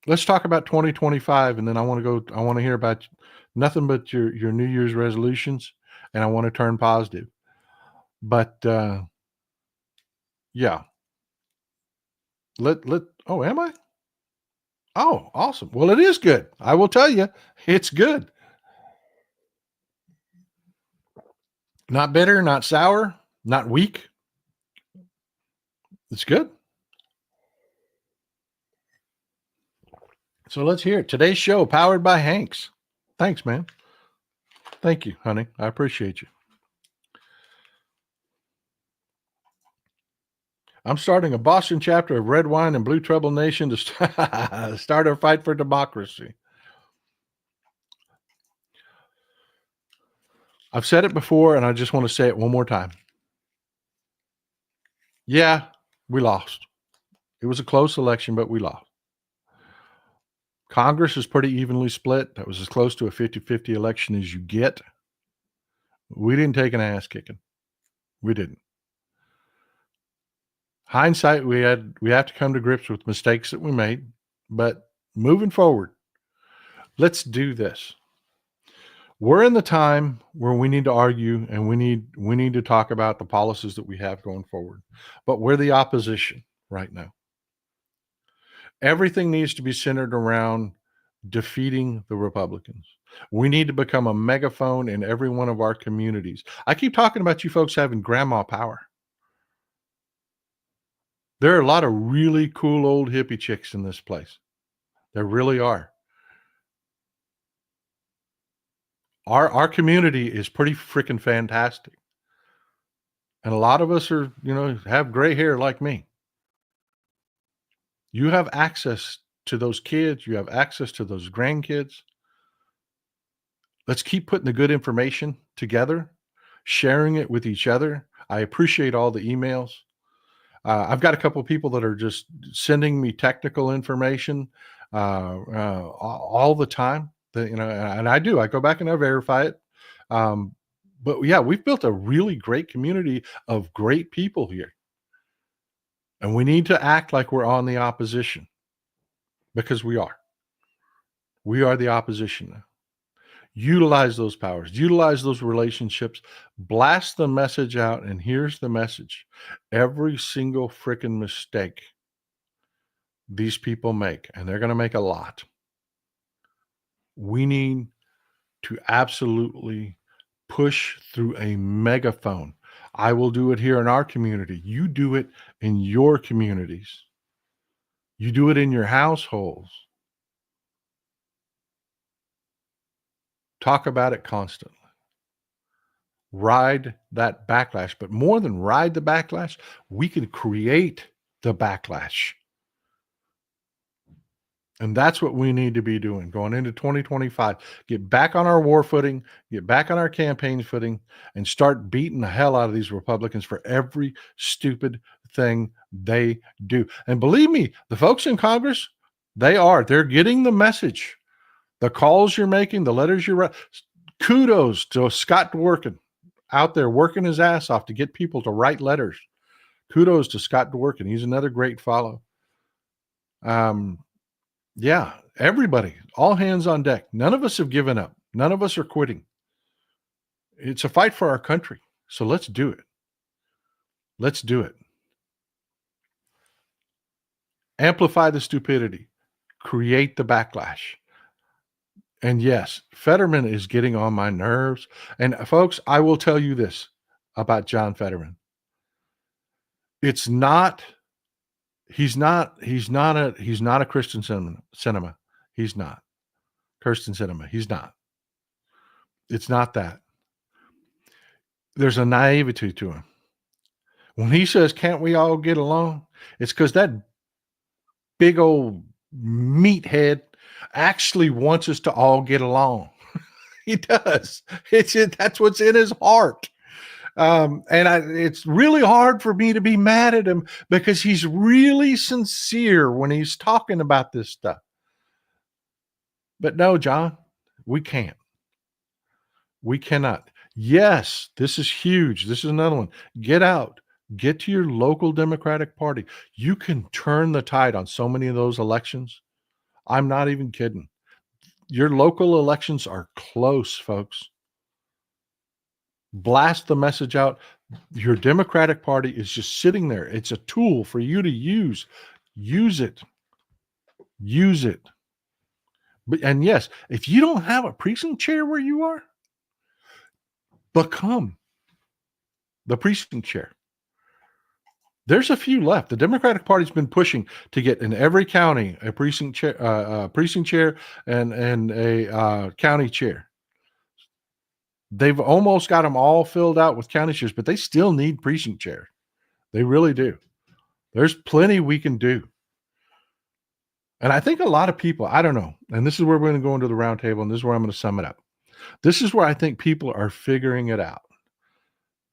let's talk about 2025, and then I want to hear about nothing but your New Year's resolutions, and I want to turn positive. But yeah. Oh, am I? Oh, awesome. Well, it is good. I will tell you, it's good. Not bitter, not sour, not weak. It's good. So let's hear it. Today's show powered by Hanks. Thanks, man. Thank you, honey. I appreciate you. I'm starting a Boston chapter of Red Wine and Blue Trouble Nation to start a fight for democracy. I've said it before, and I just want to say it one more time. Yeah, we lost. It was a close election, but we lost. Congress is pretty evenly split. That was as close to a 50-50 election as you get. We didn't take an ass kicking. We didn't. Hindsight, we have to come to grips with mistakes that we made, but moving forward, let's do this. We're in the time where we need to argue and we need to talk about the policies that we have going forward. But we're the opposition right now. Everything needs to be centered around defeating the Republicans. We need to become a megaphone in every one of our communities. I keep talking about you folks having grandma power. There are a lot of really cool old hippie chicks in this place. There really are. Our community is pretty freaking fantastic. And a lot of us are, have gray hair like me. You have access to those kids, you have access to those grandkids. Let's keep putting the good information together, sharing it with each other. I appreciate all the emails. I've got a couple of people that are just sending me technical information all the time. And I do. I go back and I verify it. But yeah, we've built a really great community of great people here. And we need to act like we're on the opposition because we are. We are the opposition now. Utilize those powers, utilize those relationships, blast the message out. And here's the message: every single freaking mistake these people make, and they're going to make a lot, we need to absolutely push through a megaphone. I will do it here in our community. You do it in your communities. You do it in your households. Talk about it constantly. Ride that backlash. But more than ride the backlash, we can create the backlash. And that's what we need to be doing going into 2025. Get back on our war footing, get back on our campaign footing, and start beating the hell out of these Republicans for every stupid thing they do. And believe me, the folks in Congress, they're getting the message. The calls you're making, the letters you're writing. Kudos to Scott Dworkin out there working his ass off to get people to write letters. Kudos to Scott Dworkin. He's another great follow. Yeah, everybody, all hands on deck. None of us have given up. None of us are quitting. It's a fight for our country. So let's do it. Let's do it. Amplify the stupidity. Create the backlash. And yes, Fetterman is getting on my nerves. And folks, I will tell you this about John Fetterman. He's not a Christian cinema. He's not. Kirsten Cinema. He's not. It's not that. There's a naivety to him. When he says, "Can't we all get along?" It's because that big old meathead actually wants us to all get along. He does. That's what's in his heart. It's really hard for me to be mad at him because he's really sincere when he's talking about this stuff. But no, John, we can't. We cannot. Yes, this is huge. This is another one. Get out. Get to your local Democratic Party. You can turn the tide on so many of those elections. I'm not even kidding. Your local elections are close, folks. Blast the message out. Your Democratic Party is just sitting there. It's a tool for you to use. Use it. Use it. And yes, if you don't have a precinct chair where you are, become the precinct chair. There's a few left. The Democratic Party's been pushing to get in every county a precinct chair, and a county chair. They've almost got them all filled out with county chairs, but they still need precinct chairs. They really do. There's plenty we can do. And I think a lot of people, I don't know, and this is where we're going to go into the round table, and this is where I'm going to sum it up. This is where I think people are figuring it out.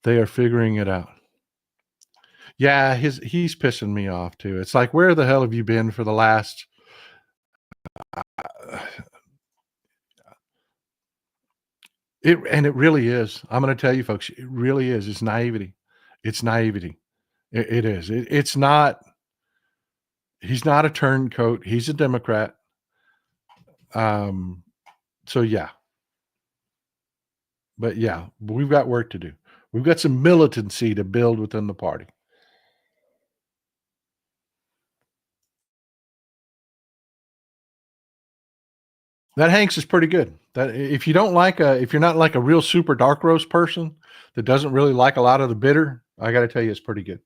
They are figuring it out. Yeah, he's pissing me off too. It's like, where the hell have you been for the last It really is. I'm gonna tell you folks, it really is. It's naivety. It's naivety. It is. It's not he's not a turncoat. He's a Democrat. Um, so yeah. But yeah, we've got work to do. We've got some militancy to build within the party. That Hanks is pretty good. That if you don't like if you're not like a real super dark roast person that doesn't really like a lot of the bitter, I got to tell you, it's pretty good.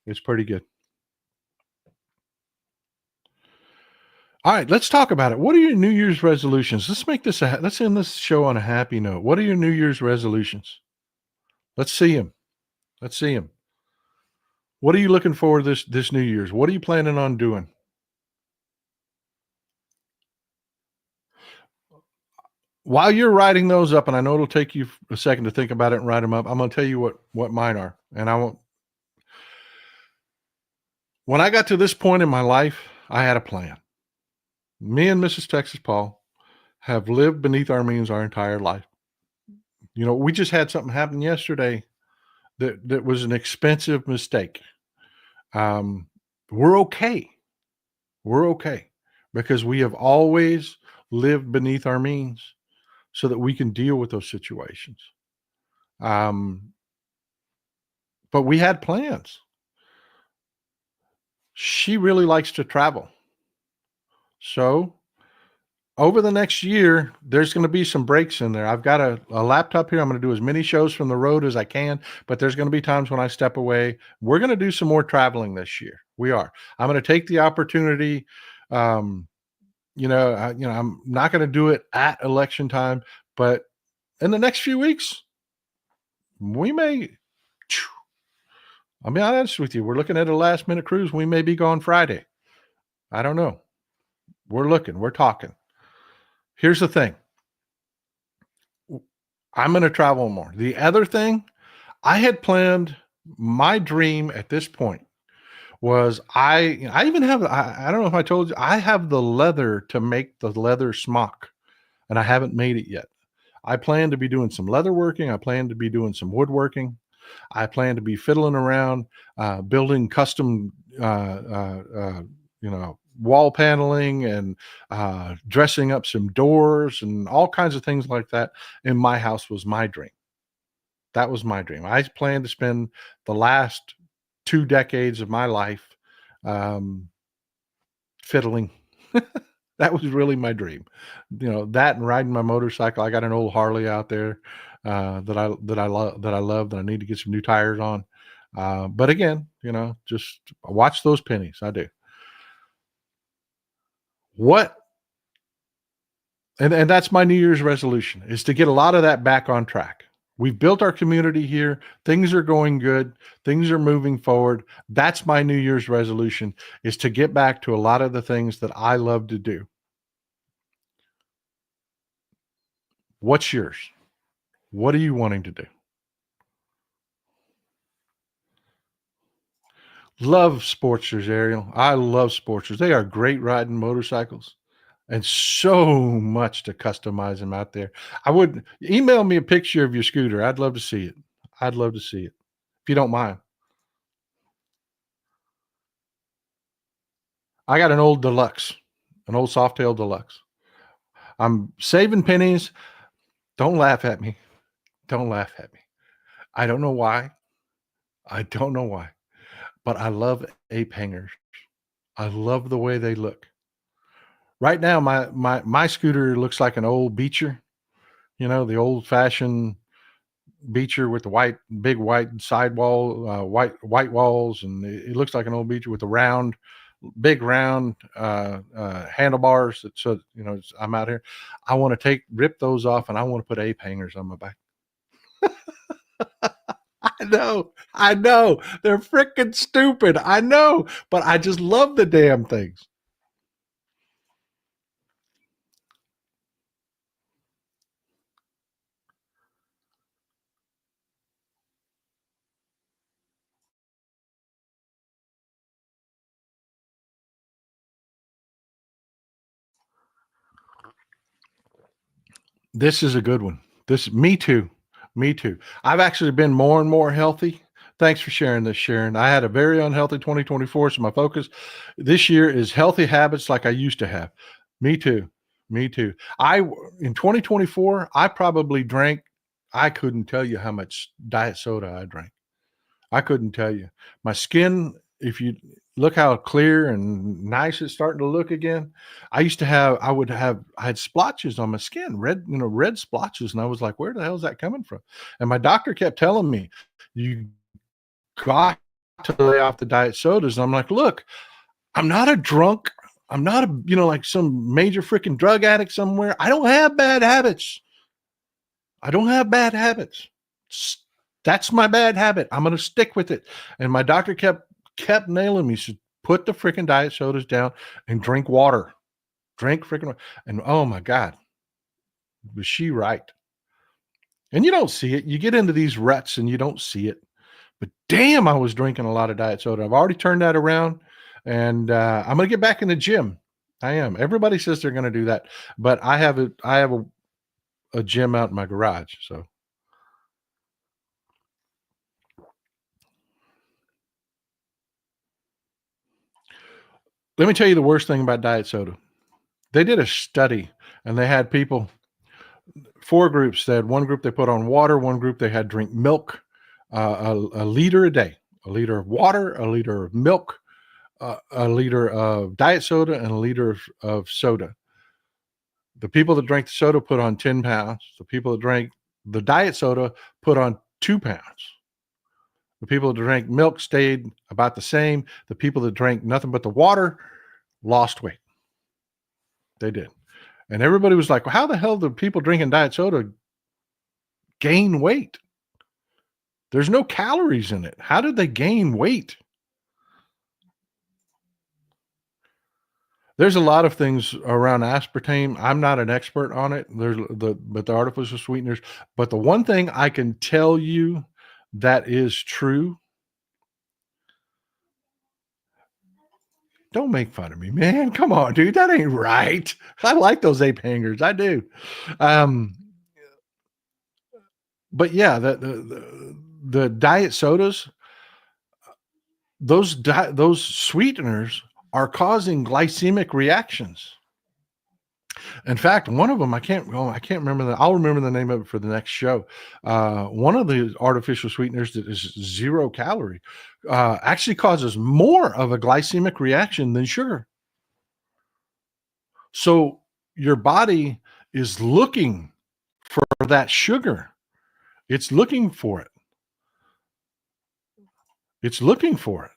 It's pretty good. All right, let's talk about it. What are your New Year's resolutions? Let's end this show on a happy note. What are your New Year's resolutions? Let's see them. Let's see them. What are you looking for this New Year's? What are you planning on doing? While you're writing those up, and I know it'll take you a second to think about it and write them up, I'm going to tell you what mine are. And I won't. When I got to this point in my life, I had a plan. Me and Mrs. Texas Paul have lived beneath our means our entire life. You know, we just had something happen yesterday that was an expensive mistake. Um, we're okay. We're okay because we have always lived beneath our means so that we can deal with those situations. Um, but we had plans. She really likes to travel. So over the next year, there's going to be some breaks in there. I've got a laptop here. I'm going to do as many shows from the road as I can, but there's going to be times when I step away. We're going to do some more traveling this year. We are. I'm going to take the opportunity. Um, I'm not going to do it at election time, but in the next few weeks, we may. I'll be honest with you. We're looking at a last minute cruise. We may be gone Friday. I don't know. We're looking. We're talking. Here's the thing. I'm going to travel more. The other thing, I had planned my dream at this point was I even have I don't know if I told you I have the leather to make the leather smock and I haven't made it yet. I plan to be doing some leather working. I plan to be doing some woodworking. I plan to be fiddling around, building custom, wall paneling and dressing up some doors and all kinds of things like that in my house was my dream. That was my dream. I plan to spend the last 2 decades of my life, um, fiddling. That was really my dream. You know, that and riding my motorcycle. I got an old Harley out there, that I love that I need to get some new tires on. But again, just watch those pennies. I do. What and that's my New Year's resolution is to get a lot of that back on track. We've built our community here. Things are going good. Things are moving forward. That's my New Year's resolution is to get back to a lot of the things that I love to do. What's yours? What are you wanting to do? Love Sportsters, Ariel. I love Sportsters. They are great riding motorcycles and so much to customize them out there. I would email me a picture of your scooter. I'd love to see it. I'd love to see it if you don't mind. I got an old deluxe, an old Softail deluxe. I'm saving pennies. Don't laugh at me. Don't laugh at me. I don't know why. I don't know why, but I love ape hangers. I love the way they look. Right now, my scooter looks like an old Beecher. The old fashioned Beecher with the big white sidewall, white walls, and it looks like an old Beecher with the big round handlebars. So I'm out here. I want to rip those off, and I want to put ape hangers on my back. I know, they're freaking stupid. I know, but I just love the damn things. This is a good one. This me too. Me too. I've actually been more and more healthy. Thanks for sharing this, Sharon. I had a very unhealthy 2024, so my focus this year is healthy habits like I used to have. Me too. Me too. In 2024, I probably drank I couldn't tell you how much diet soda I drank. I couldn't tell you. My skin, if you look how clear and nice it's starting to look again. I had splotches on my skin, red splotches. And I was like, where the hell is that coming from? And my doctor kept telling me, you got to lay off the diet sodas. And I'm like, look, I'm not a drunk. I'm not like some major freaking drug addict somewhere. I don't have bad habits. I don't have bad habits. That's my bad habit. I'm going to stick with it. And my doctor kept nailing me. Said, put the freaking diet sodas down and drink water. Drink freaking water. And oh my God, was she right? And you don't see it. You get into these ruts and you don't see it. But damn, I was drinking a lot of diet soda. I've already turned that around, and I'm going to get back in the gym. I am. Everybody says they're going to do that, but I have a gym out in my garage. So let me tell you the worst thing about diet soda. They did a study and they had people, four groups. They had one group they put on water, one group they had drink milk, a liter a day, a liter of water, a liter of milk, a liter of diet soda, and a liter of soda. The people that drank the soda put on 10 pounds. The people that drank the diet soda put on 2 pounds. The people that drank milk stayed about the same. The people that drank nothing but the water lost weight. They did. And everybody was like, well, how the hell do people drinking diet soda gain weight? There's no calories in it. How did they gain weight? There's a lot of things around aspartame. I'm not an expert on it. But the artificial sweeteners. But the one thing I can tell you that is true. Don't make fun of me, man. Come on, dude. That ain't right. I like those ape hangers. I do. Um, but yeah, the diet sodas, those sweeteners are causing glycemic reactions. In fact, one of them I can't remember that. I'll remember the name of it for the next show. One of the artificial sweeteners that is 0 calorie actually causes more of a glycemic reaction than sugar. So your body is looking for that sugar. It's looking for it. It's looking for it.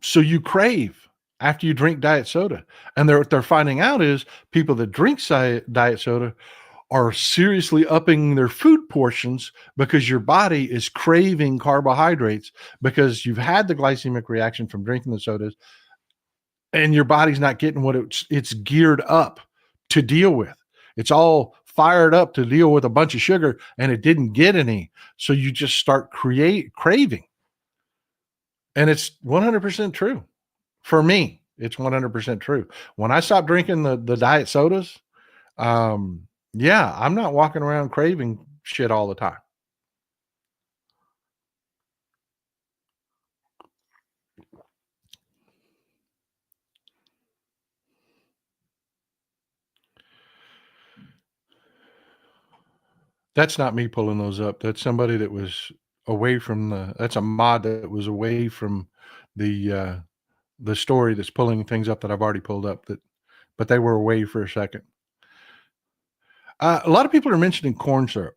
So you crave after you drink diet soda. And what they're finding out is people that drink diet soda are seriously upping their food portions because your body is craving carbohydrates because you've had the glycemic reaction from drinking the sodas and your body's not getting what it's geared up to deal with. It's all fired up to deal with a bunch of sugar and it didn't get any. So you just start craving. And it's 100% true. For me, it's 100% true. When I stopped drinking the diet sodas, yeah, I'm not walking around craving shit all the time. That's not me pulling those up. That's somebody that was away from that's a mod that was away from the, uh, the story that's pulling things up that I've already pulled up but they were away for a second. A lot of people are mentioning corn syrup,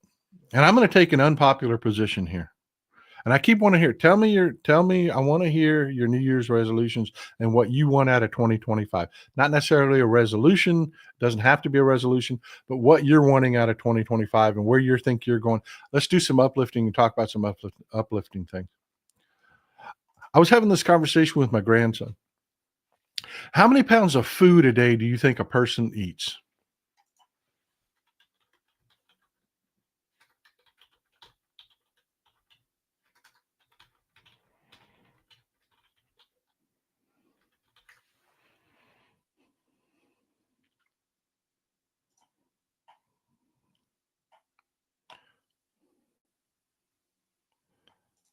and I'm gonna take an unpopular position here. And I keep wanting to hear, tell me, I want to hear your New Year's resolutions and what you want out of 2025. Not necessarily a resolution, doesn't have to be a resolution, but what you're wanting out of 2025 and where you think you're going. Let's do some uplifting and talk about some uplifting things. I was having this conversation with my grandson. How many pounds of food a day do you think a person eats?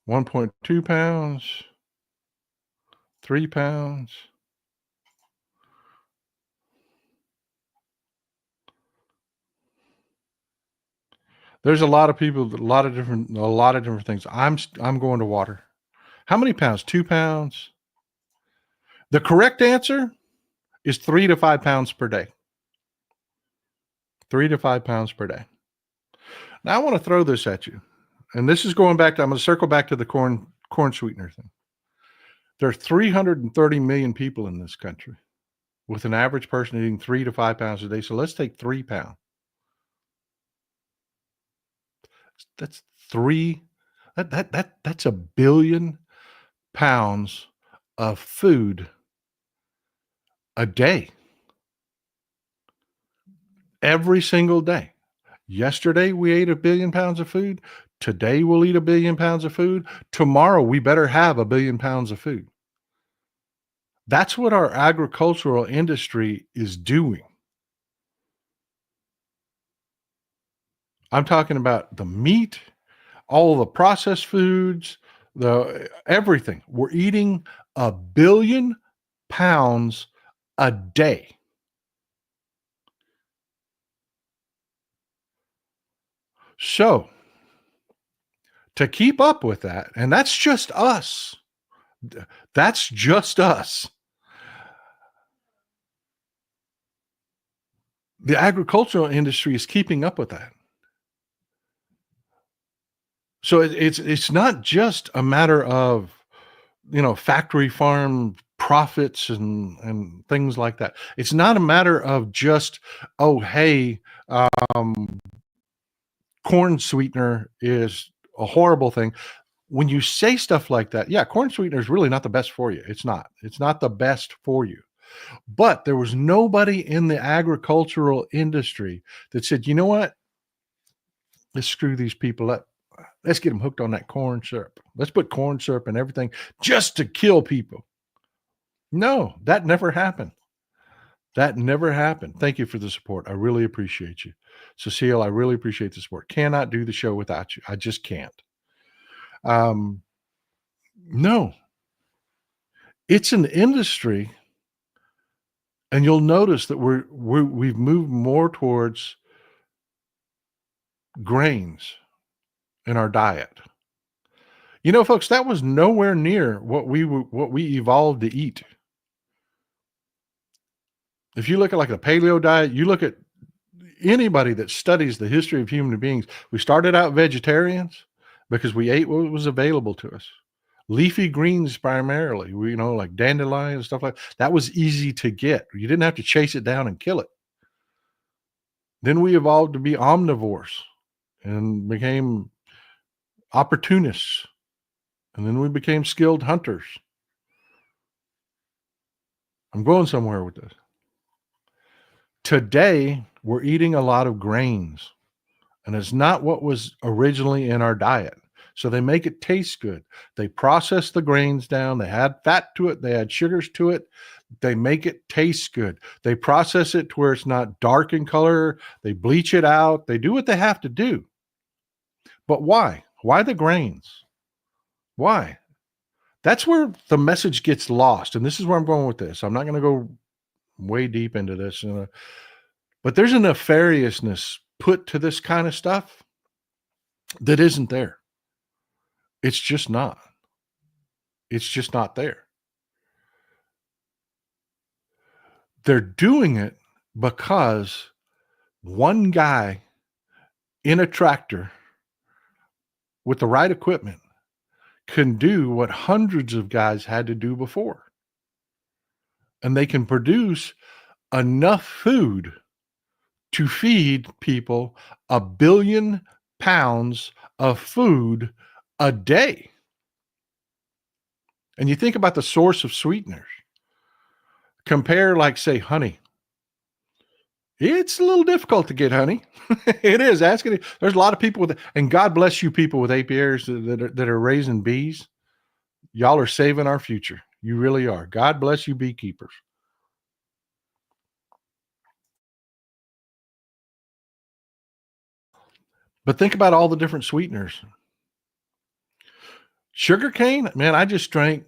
1.2 pounds, 3 pounds. There's a lot of people, a lot of different things. I'm going to water. How many pounds? 2 pounds? The correct answer is 3 to 5 pounds per day. 3 to 5 pounds per day. Now I want to throw this at you. And this is going back to, I'm going to circle back to the corn sweetener thing. There are 330 million people in this country with an average person eating 3 to 5 pounds a day. So let's take 3 pounds. That's that's a billion pounds of food a day. Every single day. Yesterday we ate 1 billion pounds of food. Today we'll eat 1 billion pounds of food. Tomorrow we better have 1 billion pounds of food. That's what our agricultural industry is doing. I'm talking about the meat, all the processed foods, the everything. We're eating 1 billion pounds a day. So, to keep up with that, and that's just us. That's just us. The agricultural industry is keeping up with that. So it's not just a matter of, factory farm profits and things like that. It's not a matter of just, oh, hey, corn sweetener is a horrible thing. When you say stuff like that, yeah, corn sweetener is really not the best for you. It's not. It's not the best for you. But there was nobody in the agricultural industry that said, you know what? Let's screw these people up. Let's get them hooked on that corn syrup. Let's put corn syrup in everything just to kill people. No, that never happened. That never happened. Thank you for the support. I really appreciate you. Cecile, I really appreciate the support. Cannot do the show without you. I just can't. Um, no, it's an industry, and you'll notice that we've moved more towards grains in our diet. Folks, that was nowhere near what we evolved to eat. If you look at like a paleo diet, you look at anybody that studies the history of human beings, we started out vegetarians because we ate what was available to us. Leafy greens primarily, like dandelion and stuff like that. That was easy to get. You didn't have to chase it down and kill it. Then we evolved to be omnivores and became opportunists. And then we became skilled hunters. I'm going somewhere with this. Today, we're eating a lot of grains, and it's not what was originally in our diet. So they make it taste good. They process the grains down. They add fat to it. They add sugars to it. They make it taste good. They process it to where it's not dark in color. They bleach it out. They do what they have to do. But why? Why the grains? Why? That's where the message gets lost. And this is where I'm going with this. I'm not going to go way deep into this. But there's a nefariousness put to this kind of stuff that isn't there. It's just not. It's just not there. They're doing it because one guy in a tractor with the right equipment can do what hundreds of guys had to do before. And they can produce enough food to feed people 1 billion pounds of food a day. And you think about the source of sweeteners. Compare, like, say, honey. It's a little difficult to get honey. It is. There's a lot of people and God bless you people with apiaries that are raising bees. Y'all are saving our future. You really are. God bless you, beekeepers. But think about all the different sweeteners. Sugarcane, man, I just drank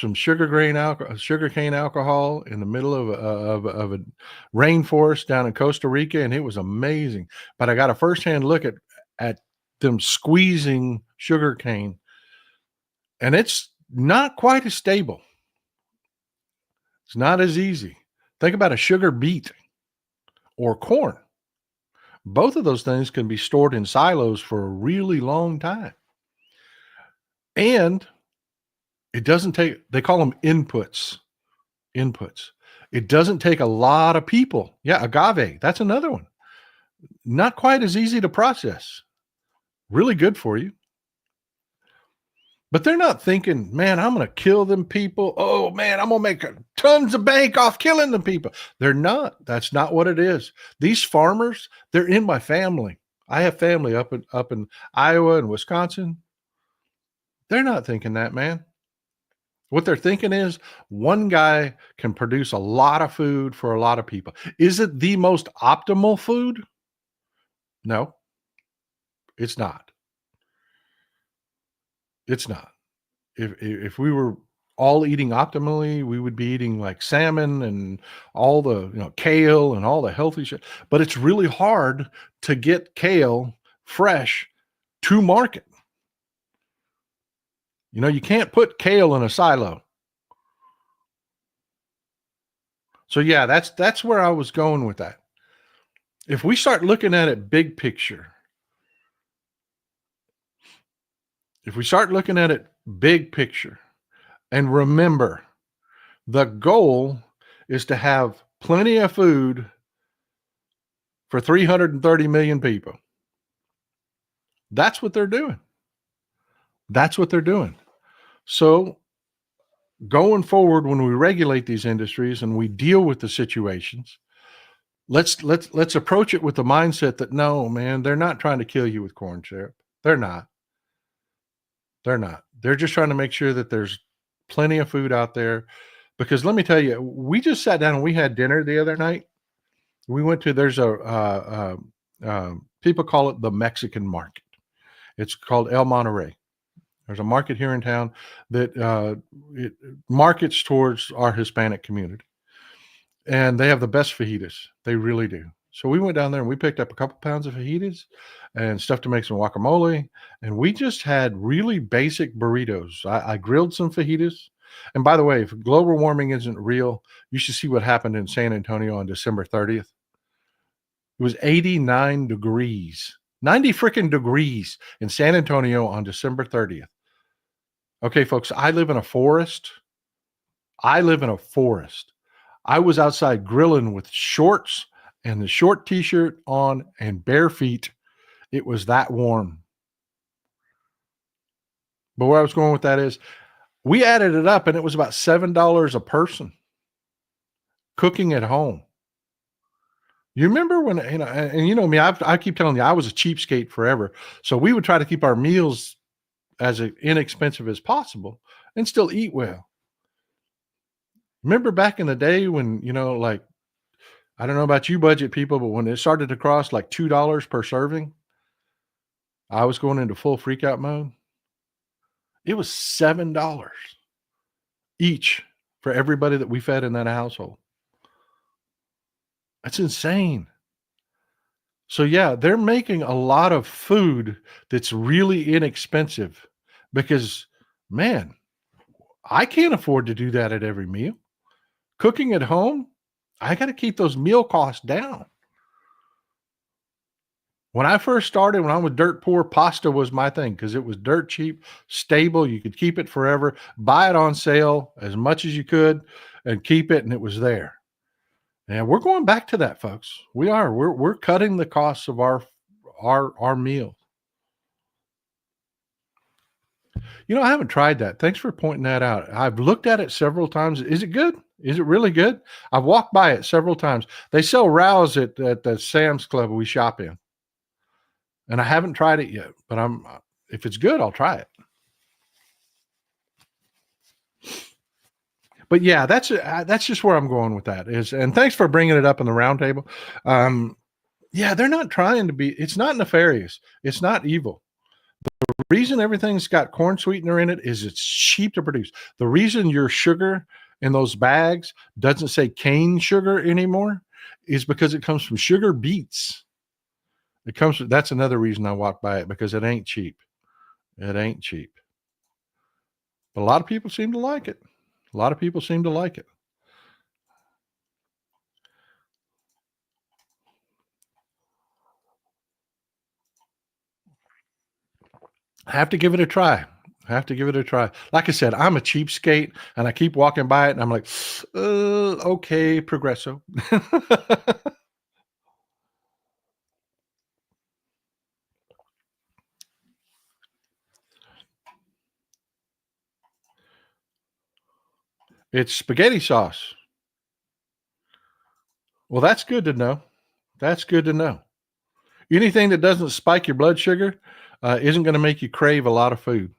some sugarcane alcohol in the middle of a rainforest down in Costa Rica, and it was amazing. But I got a firsthand look at them squeezing sugarcane, and it's not quite as stable. It's not as easy. Think about a sugar beet or corn. Both of those things can be stored in silos for a really long time. And it doesn't take, they call them inputs. Inputs. It doesn't take a lot of people. Yeah, agave, that's another one. Not quite as easy to process. Really good for you. But they're not thinking, man, I'm going to kill them people. Oh, man, I'm going to make tons of bank off killing them people. They're not. That's not what it is. These farmers, they're in my family. I have family up in Iowa and Wisconsin. They're not thinking that, man. What they're thinking is one guy can produce a lot of food for a lot of people. Is it the most optimal food? No, it's not. It's not. If we were all eating optimally, we would be eating like salmon and all the, kale and all the healthy shit. But it's really hard to get kale fresh to market. You can't put kale in a silo. So yeah, that's where I was going with that. If we start looking at it big picture, and remember, the goal is to have plenty of food for 330 million people. That's what they're doing. So going forward, when we regulate these industries and we deal with the situations, let's approach it with the mindset that no, man, they're not trying to kill you with corn syrup. They're not. They're just trying to make sure that there's plenty of food out there. Because let me tell you, we just sat down and we had dinner the other night. We went to, there's people call it the Mexican market. It's called El Monterey. There's a market here in town that it markets towards our Hispanic community. And they have the best fajitas. They really do. So we went down there and we picked up a couple pounds of fajitas and stuff to make some guacamole. And we just had really basic burritos. I grilled some fajitas. And by the way, if global warming isn't real, you should see what happened in San Antonio on December 30th. It was 89 degrees, 90 freaking degrees in San Antonio on December 30th. Okay, folks, I live in a forest. I was outside grilling with shorts and the short t-shirt on and bare feet. It was that warm. But where I was going with that is we added it up and it was about $7 a person cooking at home. You remember when, and you know me, I keep telling you, I was a cheapskate forever. So we would try to keep our meals as inexpensive as possible and still eat well. Remember back in the day when, like, I don't know about you budget people, but when it started to cross like $2 per serving, I was going into full freak out mode. It was $7 each for everybody that we fed in that household. That's insane. So yeah, they're making a lot of food that's really inexpensive because, man, I can't afford to do that at every meal. Cooking at home, I got to keep those meal costs down. When I first started, when I was dirt poor, pasta was my thing because it was dirt cheap, stable. You could keep it forever, buy it on sale as much as you could and keep it, and it was there. And we're going back to that, folks. We are. We're cutting the costs of our meal. I haven't tried that. Thanks for pointing that out. I've looked at it several times. Is it good? Is it really good? I've walked by it several times. They sell rows at the Sam's Club we shop in. And I haven't tried it yet, but if it's good, I'll try it. But yeah, that's just where I'm going with that is, and thanks for bringing it up in the roundtable. Yeah, they're not trying to be, it's not nefarious. It's not evil. reason everything's got corn sweetener in it is it's cheap to produce. The reason your sugar in those bags doesn't say cane sugar anymore is because it comes from sugar beets. It comes from, that's another reason I walk by it, because it ain't cheap. It ain't cheap. But a lot of people seem to like it. A lot of people seem to like it. Have to give it a try. Have to give it a try. Like I said, I'm a cheapskate, and I keep walking by it, and I'm like, okay, Progresso. It's spaghetti sauce. Well, that's good to know. That's good to know. Anything that doesn't spike your blood sugar isn't going to make you crave a lot of food.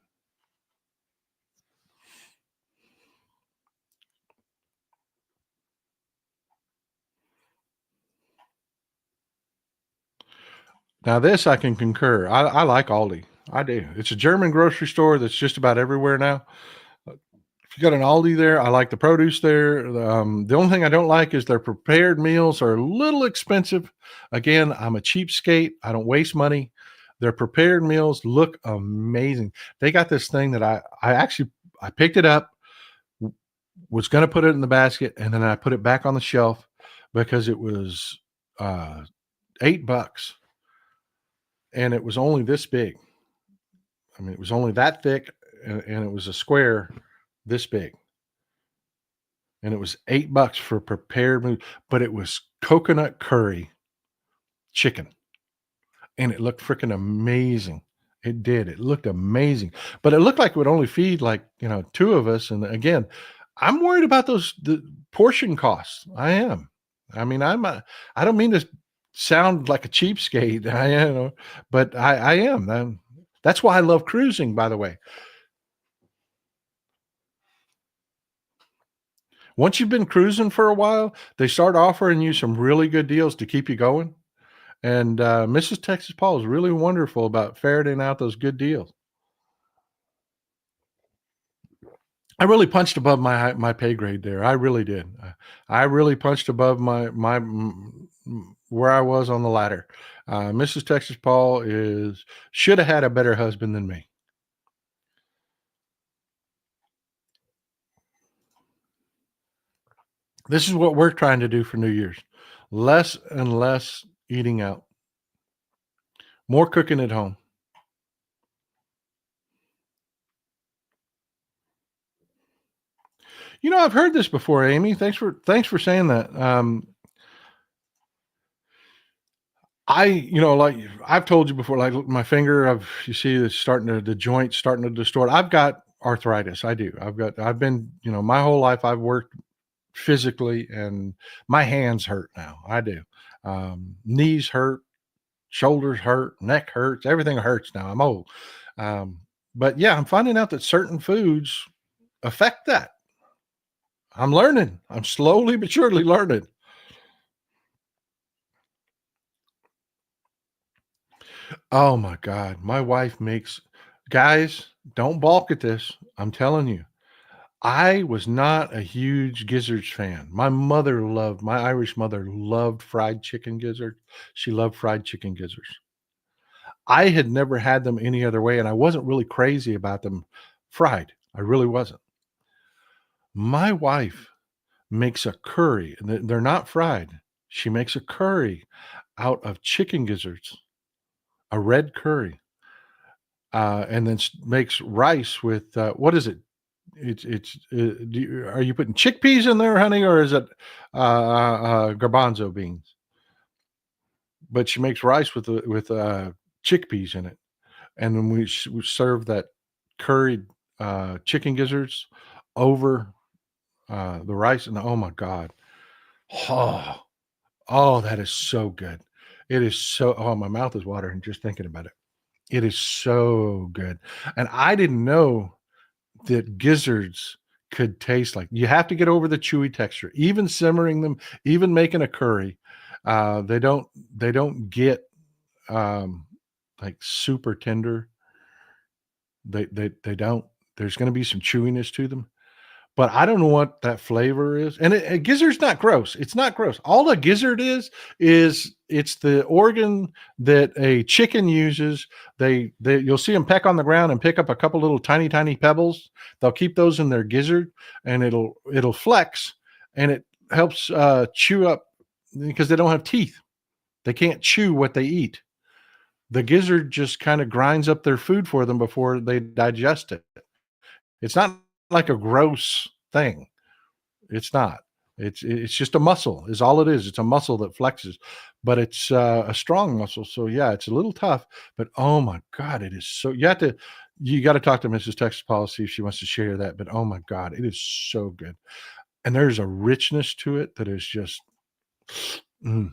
Now, this I can concur. I like Aldi. I do. It's a German grocery store that's just about everywhere now. If you got an Aldi there, I like the produce there. The only thing I don't like is their prepared meals are a little expensive. Again, I'm a cheapskate. I don't waste money. Their prepared meals look amazing. They got this thing that I actually I picked it up, was going to put it in the basket, and then I put it back on the shelf because it was uh, $8, and it was only this big. I mean, it was only that thick, and it was a square this big, and it was $8 for prepared meat, but it was coconut curry chicken, and it looked freaking amazing. It did. It looked amazing, but it looked like it would only feed, like, two of us. And again, I'm worried about the portion costs. I am. I mean, I don't mean to sound like a cheapskate. But I am. That's why I love cruising, by the way. Once you've been cruising for a while, they start offering you some really good deals to keep you going. And Mrs. Texas Paul is really wonderful about ferreting out those good deals. I really punched above my pay grade there. I really did. I really punched above where I was on the ladder. Mrs. Texas Paul is should have had a better husband than me. This is what we're trying to do for New Year's. Less and less eating out. More cooking at home. I've heard this before, Amy. Thanks for saying that. Like I've told you before, like my finger, you see it's the joint starting to distort. I've got arthritis. I do. I've been, my whole life I've worked physically, and my hands hurt now. I do. Knees hurt, shoulders hurt, neck hurts, everything hurts now. I'm old. But yeah, I'm finding out that certain foods affect that. I'm learning. I'm slowly but surely learning. Oh my God. My wife makes, guys, don't balk at this. I'm telling you. I was not a huge gizzards fan. My Irish mother loved fried chicken gizzards. She loved fried chicken gizzards. I had never had them any other way, and I wasn't really crazy about them fried. I really wasn't. My wife makes a curry, and they're not fried. She makes a curry out of chicken gizzards, a red curry, and then makes rice with what is it? Are you putting chickpeas in there, honey, or is it garbanzo beans? But she makes rice with chickpeas in it, and then we serve that curried chicken gizzards over the rice, and oh my God, oh, oh, that is so good. It is so. Oh, my mouth is watering just thinking about it. It is so good, and I didn't know that gizzards could taste like. You have to get over the chewy texture. Even simmering them, even making a curry, they don't get um, like super tender. They don't. There's gonna be some chewiness to them. But I don't know what that flavor is, and gizzard's not gross. It's not gross. All a gizzard is it's the organ that a chicken uses. They you'll see them peck on the ground and pick up a couple little tiny pebbles. They'll keep those in their gizzard, and it'll flex, and it helps chew up because they don't have teeth. They can't chew what they eat. The gizzard just kind of grinds up their food for them before they digest it. It's not like a gross thing. It's not. It's just a muscle is all it is. It's a muscle that flexes, but it's a strong muscle. So yeah, it's a little tough, but oh my God, it is so you got to talk to Mrs. Texas Policy if she wants to share that. But oh my God, it is so good. And there's a richness to it that is just mm.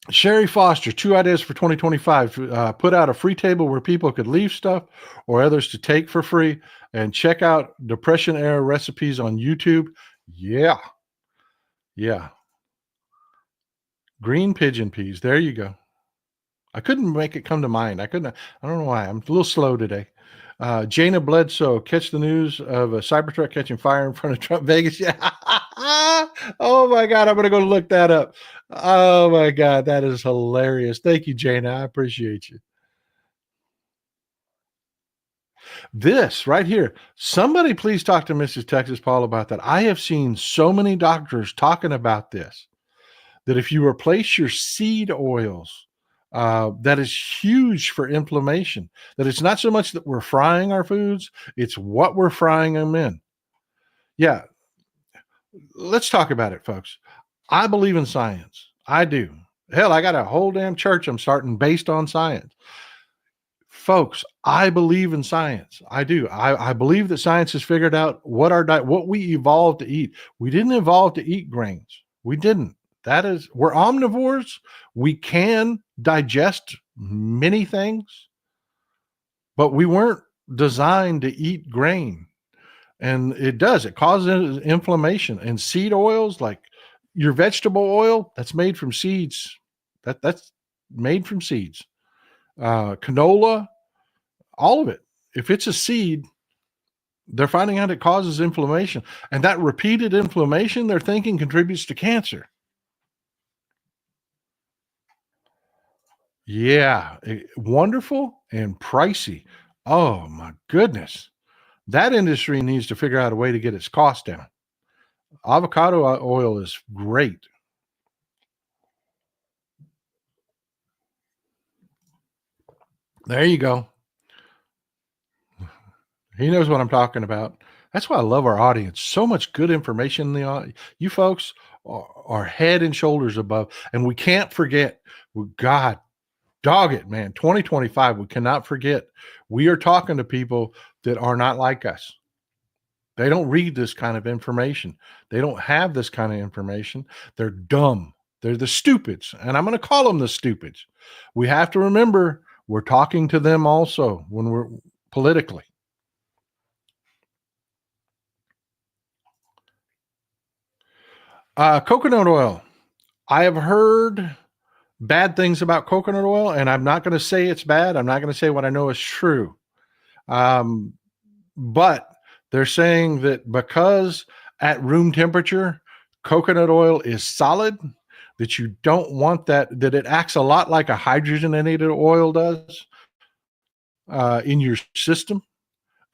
Sherry Foster, 2 ideas for 2025. Put out a free table where people could leave stuff or others to take for free, and check out Depression era recipes on YouTube. Yeah. Yeah. Green pigeon peas. There you go. I couldn't make it come to mind. I don't know why. I'm a little slow today. Jana Bledsoe, catch the news of a Cybertruck catching fire in front of Trump Vegas. Yeah. Oh my God. I'm going to go look that up. Oh my God. That is hilarious. Thank you, Jana. I appreciate you. This right here. Somebody please talk to Mrs. Texas Paul about that. I have seen so many doctors talking about this, that if you replace your seed oils, that is huge for inflammation. That it's not so much that we're frying our foods, it's what we're frying them in. Yeah, let's talk about it, folks. I believe in science. I do. Hell, I got a whole damn church I'm starting based on science. Folks, I believe in science. I do. I believe that science has figured out what our diet, what we evolved to eat. We didn't evolve to eat grains. We didn't. That is, we're omnivores. We can digest many things, but we weren't designed to eat grain. And it does, it causes inflammation. And seed oils, like your vegetable oil, that's made from seeds. That's made from seeds. Canola, all of it. If it's a seed, they're finding out it causes inflammation. And that repeated inflammation, they're thinking contributes to cancer. Yeah, wonderful and pricey. Oh my goodness. That industry needs to figure out a way to get its cost down. Avocado oil is great. There you go. He knows what I'm talking about. That's why I love our audience. So much good information in the you folks are head and shoulders above, and we can't forget. God, dog it, man. 2025. We cannot forget. We are talking to people that are not like us. They don't read this kind of information. They don't have this kind of information. They're dumb. They're the stupids, and I'm going to call them the stupids. We have to remember we're talking to them also when we're politically. Coconut oil. I have heard bad things about coconut oil, and I'm not going to say it's bad. I'm not going to say what I know is true. But they're saying that because at room temperature, coconut oil is solid, that you don't want that it acts a lot like a hydrogenated oil does in your system.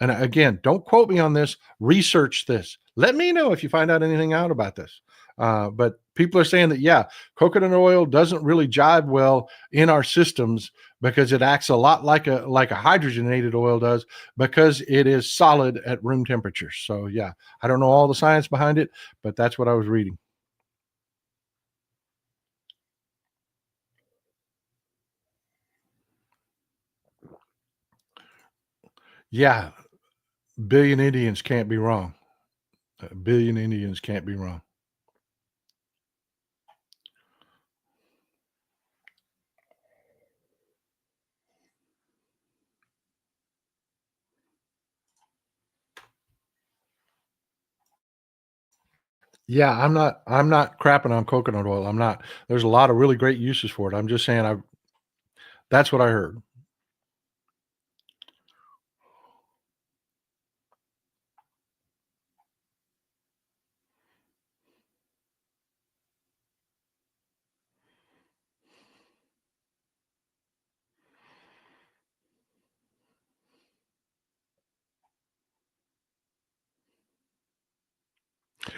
And again, don't quote me on this. Research this. Let me know if you find out anything out about this. But people are saying that, yeah, coconut oil doesn't really jive well in our systems because it acts a lot like a hydrogenated oil does because it is solid at room temperature. So yeah, I don't know all the science behind it, but that's what I was reading. Yeah, billion Indians can't be wrong. A billion Indians can't be wrong. Yeah, I'm not crapping on coconut oil. I'm not. There's a lot of really great uses for it. I'm just saying That's what I heard.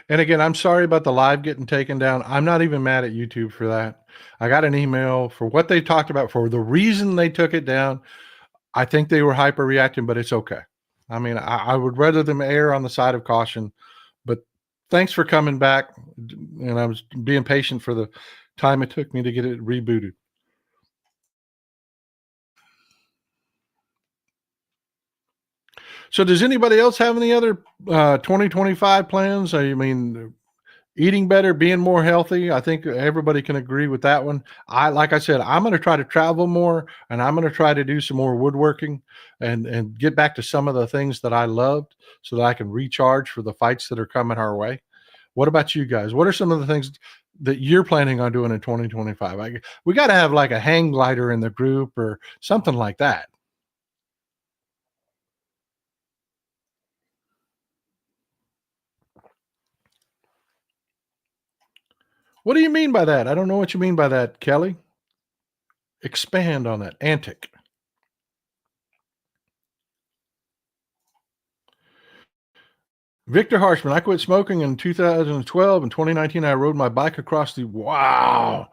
And again, I'm sorry about the live getting taken down. I'm not even mad at YouTube for that. I got an email for what they talked about for the reason they took it down. I think they were hyper reacting, but it's okay. I mean, I would rather them err on the side of caution. But thanks for coming back. And I was being patient for the time it took me to get it rebooted. So, does anybody else have any other 2025 plans? I mean, eating better, being more healthy. I think everybody can agree with that one. Like I said, I'm going to try to travel more, and I'm going to try to do some more woodworking and get back to some of the things that I loved, so that I can recharge for the fights that are coming our way. What about you guys? What are some of the things that you're planning on doing in 2025? We got to have like a hang glider in the group or something like that. What do you mean by that? I don't know what you mean by that, Kelly. Expand on that. Antic. Victor Harshman, I quit smoking in 2012. In 2019, I rode my bike across the wow.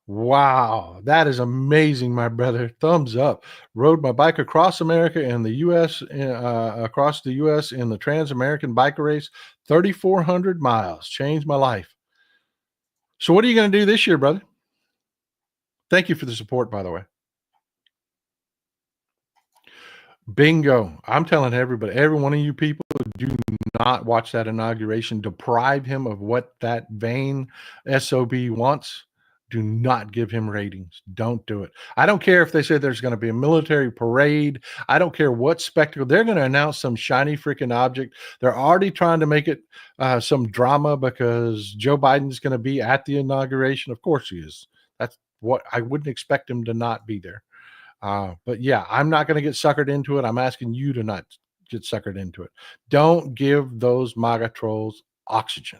Wow. That is amazing, my brother. Thumbs up. Rode my bike across America and the US, across the US in the Trans American Biker Race, 3,400 miles. Changed my life. So, what are you going to do this year, brother? Thank you for the support, by the way. Bingo. I'm telling everybody, every one of you people, do not watch that inauguration. Deprive him of what that vain SOB wants. Do not give him ratings. Don't do it. I don't care if they say there's going to be a military parade. I don't care what spectacle. They're going to announce some shiny freaking object. They're already trying to make it some drama because Joe Biden's going to be at the inauguration. Of course he is. That's what I wouldn't expect him to not be there. But yeah, I'm not going to get suckered into it. I'm asking you to not get suckered into it. Don't give those MAGA trolls oxygen.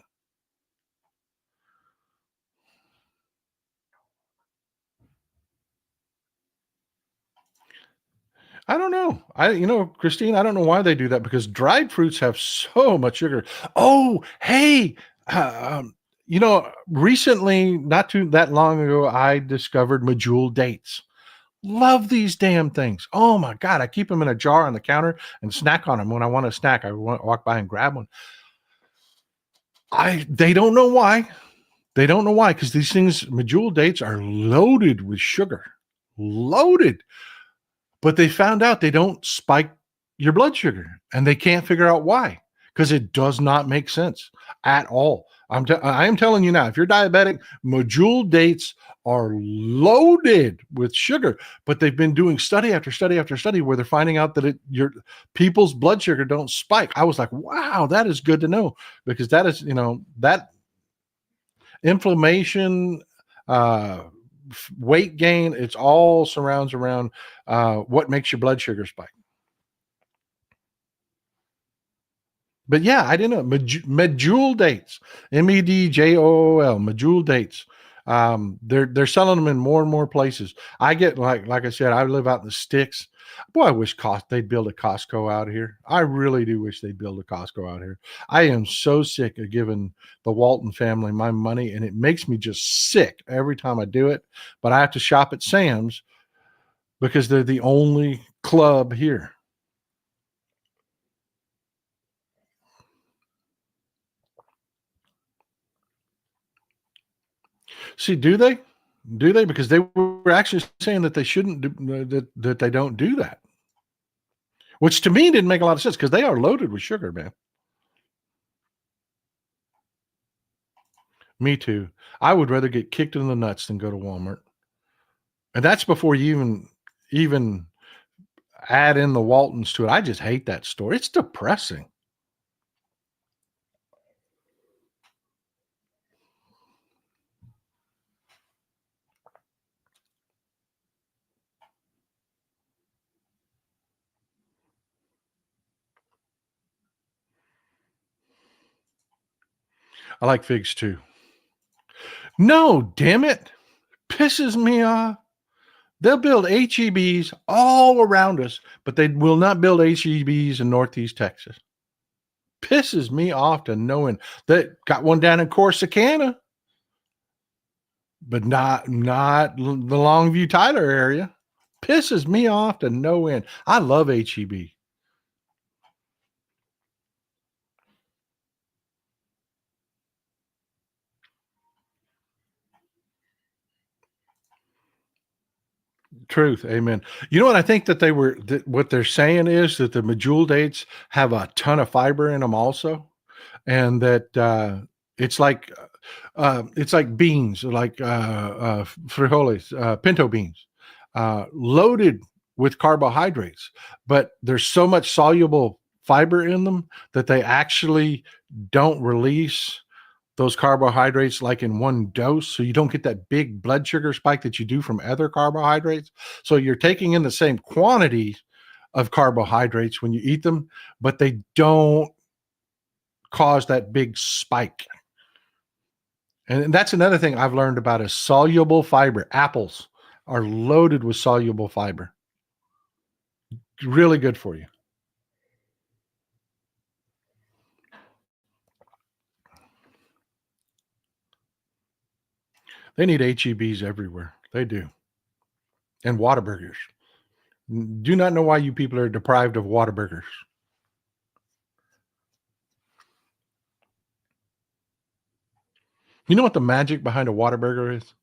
I don't know. Christine, I don't know why they do that because dried fruits have so much sugar. Oh, hey, uh, um, recently, not too that long ago, I discovered medjool dates. Love these damn things. Oh my God. I keep them in a jar on the counter and snack on them when I want a snack. I walk by and grab one. They don't know why. They don't know why, because these things, medjool dates, are loaded with sugar, loaded. But they found out they don't spike your blood sugar, and they can't figure out why, because it does not make sense at all. I am telling you now, if you're diabetic, medjool dates are loaded with sugar. But they've been doing study after study after study where they're finding out that your people's blood sugar don't spike. I was like, wow, that is good to know, because that is that inflammation, uh, weight gain. It's all surrounds around what makes your blood sugar spike. But yeah, I didn't know medjool dates, Medjool, medjool dates. They're selling them in more and more places. I get like I said, I live out in the sticks. Boy, I wish they'd build a Costco out here. I really do wish they'd build a Costco out here. I am so sick of giving the Walton family my money, and it makes me just sick every time I do it. But I have to shop at Sam's because they're the only club here. See, do they? Do they? Because they were actually saying that they shouldn't do that they don't do that. Which to me didn't make a lot of sense because they are loaded with sugar, man. Me too. I would rather get kicked in the nuts than go to Walmart. And that's before you even add in the Waltons to it. I just hate that store. It's depressing. I like figs too. No, damn it. Pisses me off. They'll build HEBs all around us, but they will not build HEBs in Northeast Texas. Pisses me off to no end. They got one down in Corsicana, but not the Longview Tyler area. Pisses me off to no end. I love HEB. Truth, amen. You know what I think that what they're saying is that the medjool dates have a ton of fiber in them also, and that it's like it's like beans, like frijoles, pinto beans, loaded with carbohydrates, but there's so much soluble fiber in them that they actually don't release those carbohydrates like in one dose. So you don't get that big blood sugar spike that you do from other carbohydrates. So you're taking in the same quantity of carbohydrates when you eat them, but they don't cause that big spike. And that's another thing I've learned about is soluble fiber. Apples are loaded with soluble fiber. Really good for you. They need HEBs everywhere. They do. And Whataburgers. Do not know why you people are deprived of Whataburgers. You know what the magic behind a Whataburger is?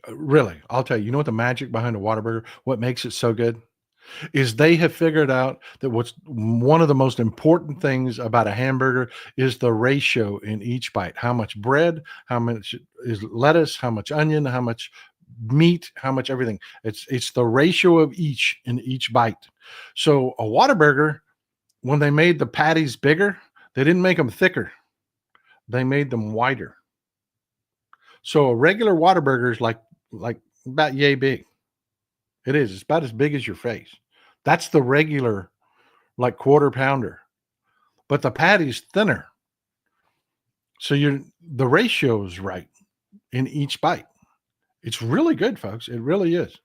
Really, I'll tell you. You know what the magic behind a Whataburger, what makes it so good, is they have figured out that what's one of the most important things about a hamburger is the ratio in each bite. How much bread, how much is lettuce, how much onion, how much meat, how much everything. It's the ratio of each in each bite. So a Whataburger, when they made the patties bigger, they didn't make them thicker. They made them wider. So a regular Whataburger is like about yay big. It is. It's about as big as your face. That's the regular, like quarter pounder, but the patty's thinner. So the ratio is right in each bite. It's really good, folks. It really is.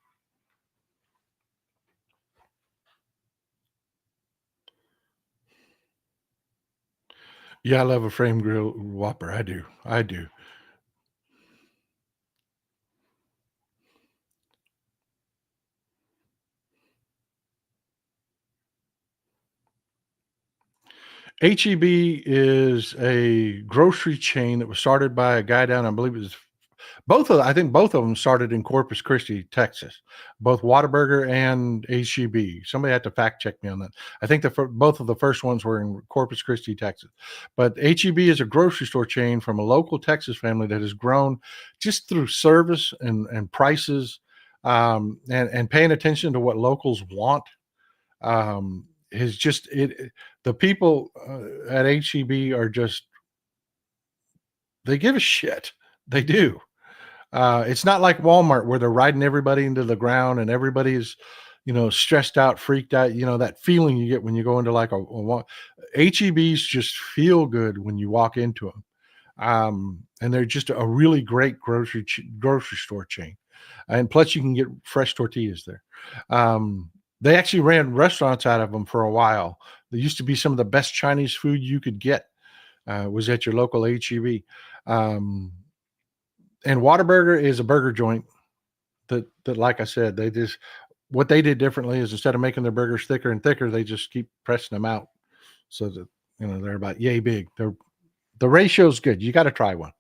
Yeah, I love a frame grill Whopper. I do. I do. HEB is a grocery chain that was started by a guy down, I believe it was I think both of them started in Corpus Christi, Texas, both Whataburger and HEB. Somebody had to fact check me on that. I think both of the first ones were in Corpus Christi, Texas. But HEB is a grocery store chain from a local Texas family that has grown just through service and prices, and paying attention to what locals want. Is just the people at HEB are just, they give a shit. They do. It's not like Walmart where they're riding everybody into the ground and everybody's, stressed out, freaked out. You know that feeling you get when you go into like HEBs just feel good when you walk into them, and they're just a really great grocery store chain, and plus you can get fresh tortillas there. They actually ran restaurants out of them for a while. There used to be some of the best Chinese food you could get was at your local HEB. Um, and Whataburger is a burger joint that like I said, they just what they did differently is instead of making their burgers thicker and thicker, they just keep pressing them out so that they're about yay big. The ratio's good. You got to try one.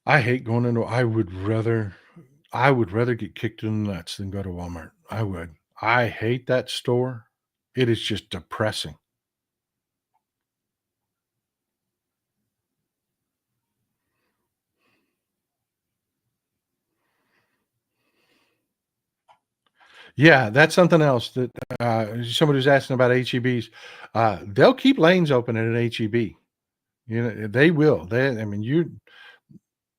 I hate going into. I would rather get kicked in the nuts than go to Walmart. I would. I hate that store. It is just depressing. Yeah, that's something else that, somebody was asking about HEBs. They'll keep lanes open at an HEB. You know, they will. I mean,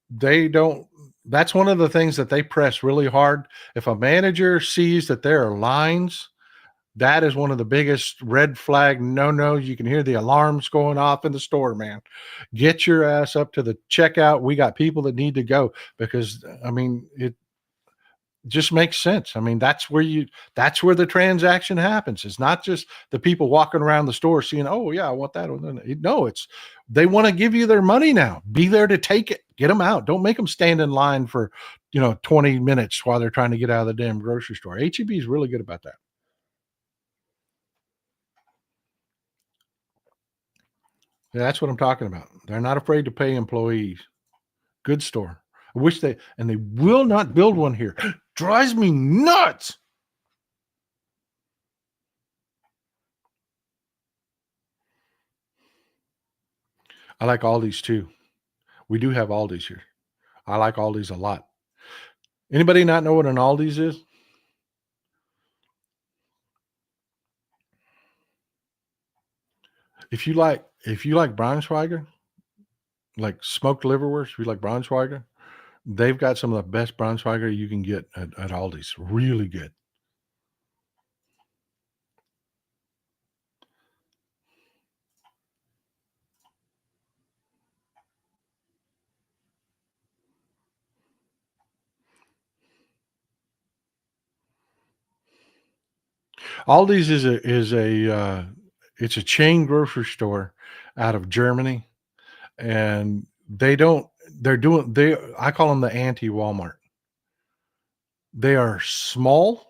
they don't that's one of the things that they press really hard. If a manager sees that there are lines, that is one of the biggest red flag no-nos. You can hear the alarms going off in the store, man. Get your ass up to the checkout. We got people that need to go because, I mean, it just makes sense. I mean, that's where the transaction happens. It's not just the people walking around the store seeing, "Oh, yeah, I want that one." No, it's they wanna give you their money now. Be there to take it. Get them out. Don't make them stand in line for, 20 minutes while they're trying to get out of the damn grocery store. HEB is really good about that. Yeah, that's what I'm talking about. They're not afraid to pay employees. Good store. I wish they will not build one here. Drives me nuts. I like Aldi's too. We do have Aldi's here. I like Aldi's a lot. Anybody not know what an Aldi's is? If you like Braunschweiger, like smoked liverwurst, if you like Braunschweiger, they've got some of the best Braunschweiger you can get at Aldi's. Really good. Aldi's it's a chain grocery store out of Germany, and they don't they're doing they I call them the anti-Walmart. They are small,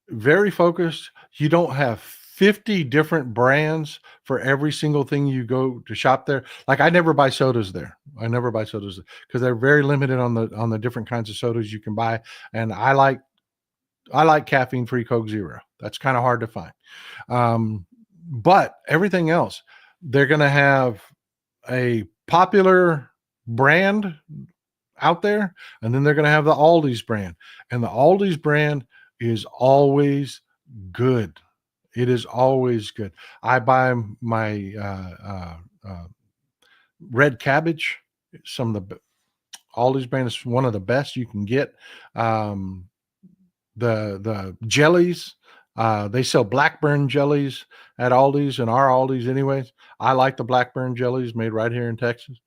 very focused. You don't have 50 different brands for every single thing you go to shop there. Like I never buy sodas there. I never buy sodas because they're very limited on the different kinds of sodas you can buy. And I like caffeine free Coke Zero. That's kind of hard to find. But everything else, they're going to have a popular brand out there, and then they're going to have the Aldi's brand, and the Aldi's brand is always good. It is always good. I buy my red cabbage. Some of the Aldi's brand is one of the best you can get. Um, the jellies. They sell blackburn jellies at Aldi's and our Aldi's anyways. I like the blackburn jellies made right here in Texas.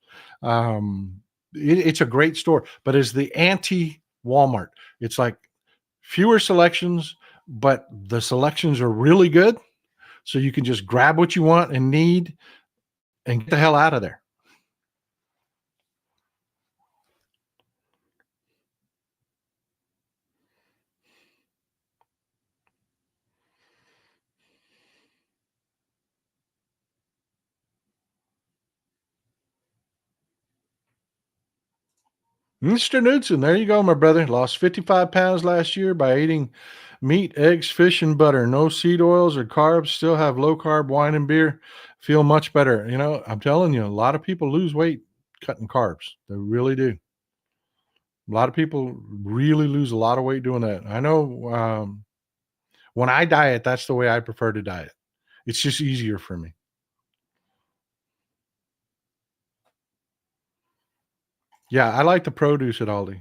It's a great store, but it's the anti Walmart. It's like fewer selections, but the selections are really good. So you can just grab what you want and need and get the hell out of there. Mr. Knudsen, there you go, my brother. Lost 55 pounds last year by eating meat, eggs, fish, and butter. No seed oils or carbs. Still have low carb wine and beer. Feel much better. I'm telling you, a lot of people lose weight cutting carbs. They really do. A lot of people really lose a lot of weight doing that. I know when I diet, that's the way I prefer to diet. It's just easier for me. Yeah, I like the produce at Aldi.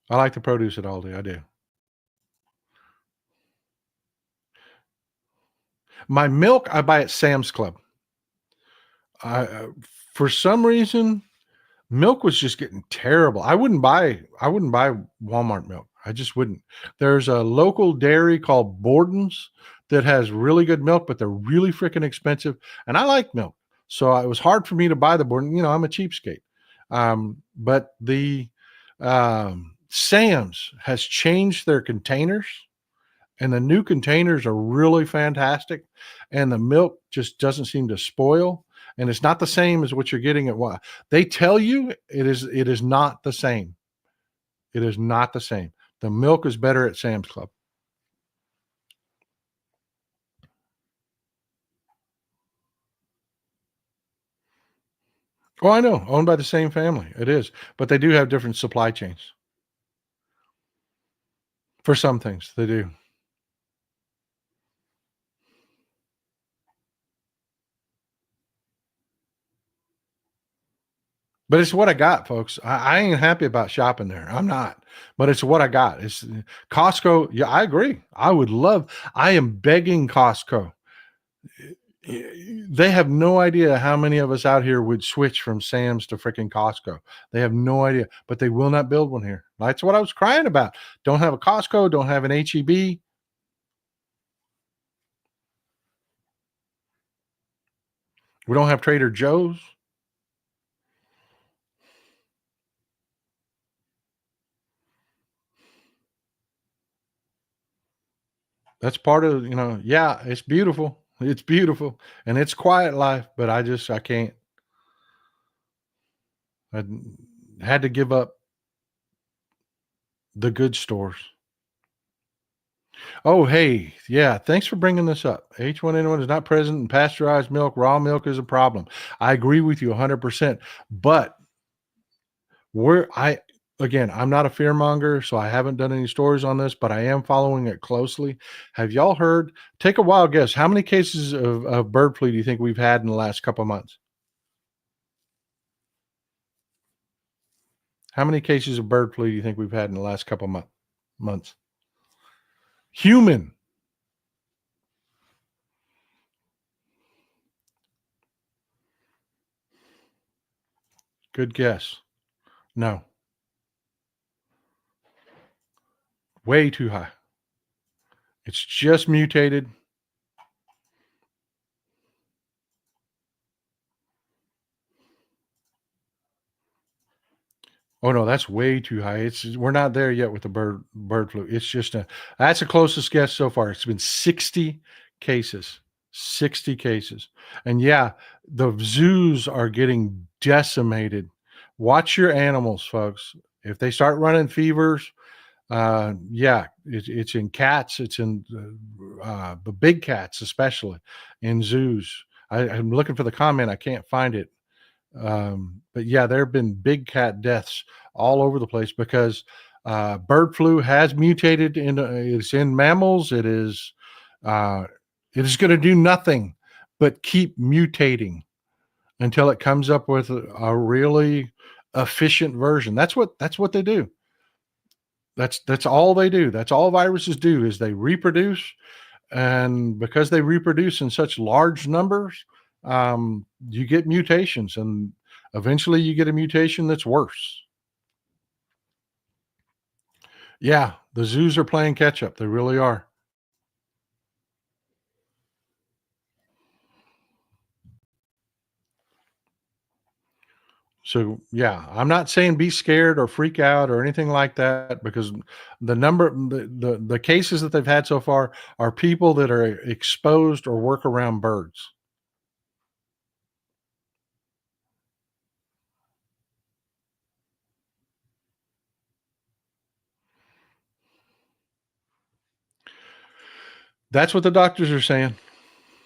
I like the produce at Aldi. I do. My milk, I buy at Sam's Club. For some reason, milk was just getting terrible. I wouldn't buy Walmart milk. I just wouldn't. There's a local dairy called Borden's that has really good milk, but they're really freaking expensive, and I like milk. So, it was hard for me to buy the Borden. I'm a cheapskate. But the, Sam's has changed their containers, and the new containers are really fantastic, and the milk just doesn't seem to spoil, and it's not the same as what you're getting at what they tell you it is not the same. It is not the same. The milk is better at Sam's Club. Oh, I know, owned by the same family. It is, but they do have different supply chains. For some things, they do. But it's what I got, folks. I ain't happy about shopping there. I'm not. But it's what I got. It's Costco. Yeah, I agree. I am begging Costco. They have no idea how many of us out here would switch from Sam's to freaking Costco. They have no idea, but they will not build one here. That's what I was crying about. Don't have a Costco, don't have an HEB. We don't have Trader Joe's. That's part of, yeah, it's beautiful. It's beautiful and it's quiet life, but I can't. I had to give up the good stores. Oh, hey, yeah, thanks for bringing this up. H1N1 is not present in pasteurized milk. Raw milk is a problem. I agree with you 100%. But we're I again, I'm not a fearmonger, so I haven't done any stories on this, but I am following it closely. Have y'all heard? Take a wild guess. How many cases of bird flu do you think we've had in the last couple of months? How many cases of bird flu do you think we've had in the last couple of months? Human. Good guess. No, way too high. It's just mutated. Oh no, that's way too high. We're not there yet with the bird flu. It's just that's the closest guess so far. It's been 60 cases. 60 cases. And yeah, the zoos are getting decimated. Watch your animals, folks. If they start running fevers, yeah, it's in cats, it's in the big cats, especially in zoos. I'm looking for the comment, I can't find it. But yeah, there have been big cat deaths all over the place because bird flu has mutated in it's in mammals. Uh, it is going to do nothing but keep mutating until it comes up with a really efficient version. That's what they do. That's all they do. That's all viruses do is they reproduce, and because they reproduce in such large numbers, you get mutations, and eventually you get a mutation that's worse. Yeah, the zoos are playing catch up. They really are. So yeah, I'm not saying be scared or freak out or anything like that because the cases that they've had so far are people that are exposed or work around birds. That's what the doctors are saying.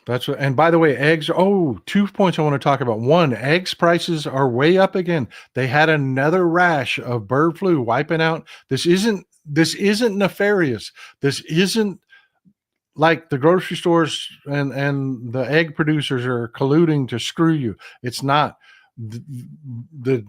That's what, and by the way, eggs. Oh, 2 points I want to talk about. One, eggs prices are way up again. They had another rash of bird flu wiping out. This isn't nefarious. This isn't like the grocery stores and the egg producers are colluding to screw you. It's not. The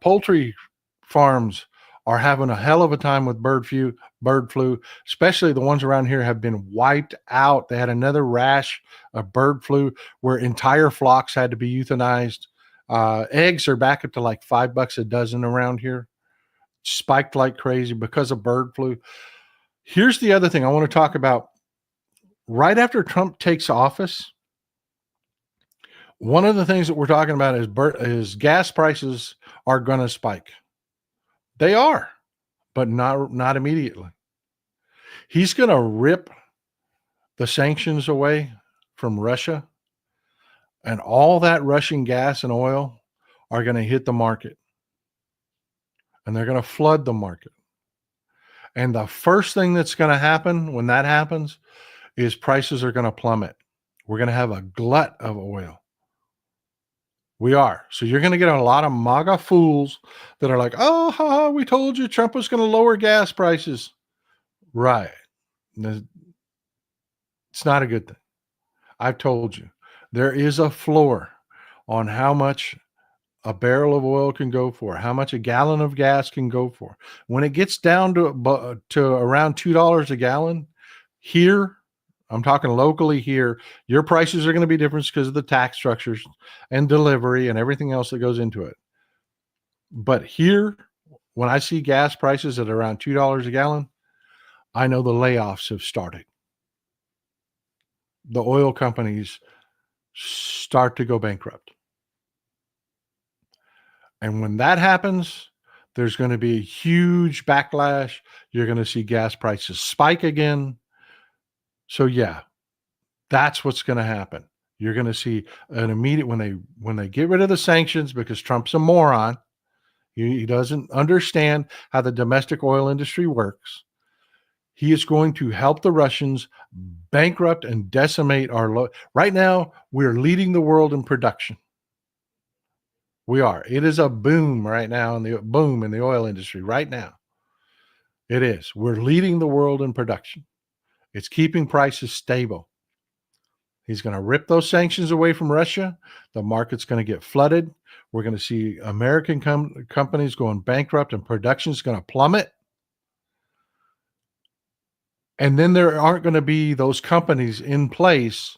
poultry farms are having a hell of a time with bird flu, especially the ones around here have been wiped out. They had another rash of bird flu where entire flocks had to be euthanized. Eggs are back up to like $5 a dozen around here, spiked like crazy because of bird flu. Here's the other thing I want to talk about. Right after Trump takes office, one of the things that we're talking about is gas prices are going to spike. They are, but not immediately. He's going to rip the sanctions away from Russia, and all that Russian gas and oil are going to hit the market, and they're going to flood the market. And the first thing that's going to happen when that happens is prices are going to plummet. We're going to have a glut of oil. We are. So you're going to get a lot of MAGA fools that are like, oh, ha, ha, we told you Trump was going to lower gas prices. Right. N- It's not a good thing. I've told you. There is a floor on how much a barrel of oil can go for, how much a gallon of gas can go for. When it gets down to around $2 a gallon, here, I'm talking locally here, your prices are going to be different because of the tax structures and delivery and everything else that goes into it. But here, when I see gas prices at around $2 a gallon, I know the layoffs have started. The oil companies start to go bankrupt. And when that happens, there's going to be a huge backlash. You're going to see gas prices spike again. So yeah, that's what's going to happen. You're going to see an immediate when they get rid of the sanctions because Trump's a moron. He doesn't understand how the domestic oil industry works. He is going to help the Russians bankrupt and decimate our right now, we're leading the world in production. We are. It is a boom right now in the oil industry right now. It is. We're leading the world in production. It's keeping prices stable. He's going to rip those sanctions away from Russia. The market's going to get flooded. We're going to see American companies going bankrupt and production is going to plummet. And then there aren't going to be those companies in place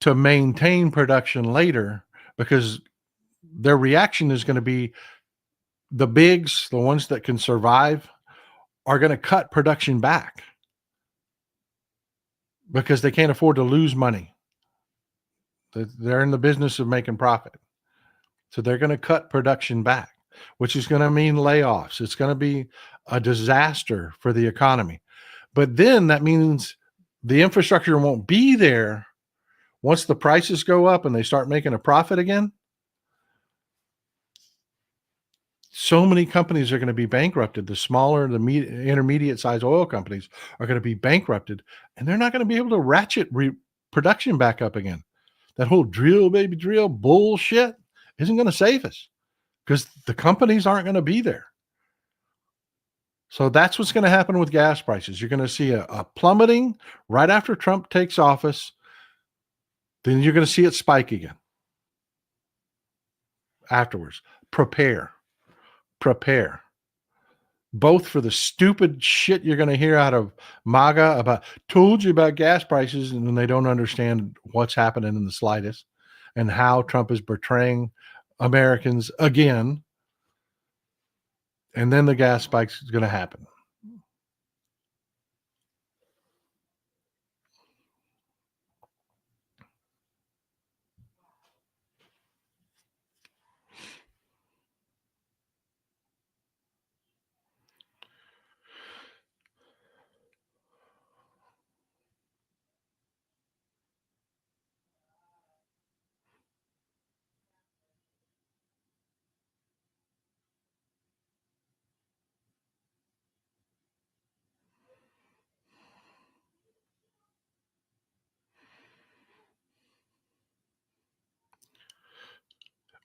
to maintain production later because their reaction is going to be the bigs, the ones that can survive, are going to cut production back because they can't afford to lose money. They're in the business of making profit. So they're going to cut production back, which is going to mean layoffs. It's going to be a disaster for the economy. But then that means the infrastructure won't be there once the prices go up and they start making a profit again. So many companies are going to be bankrupted. The smaller, the intermediate size oil companies are going to be bankrupted, and they're not going to be able to ratchet production back up again. That whole drill, baby, drill bullshit isn't going to save us because the companies aren't going to be there. So that's what's going to happen with gas prices. You're going to see a plummeting right after Trump takes office. Then you're going to see it spike again afterwards. Prepare. Both for the stupid shit you're going to hear out of MAGA about told you about gas prices, and then they don't understand what's happening in the slightest and how Trump is betraying Americans again. And then the gas spikes is going to happen.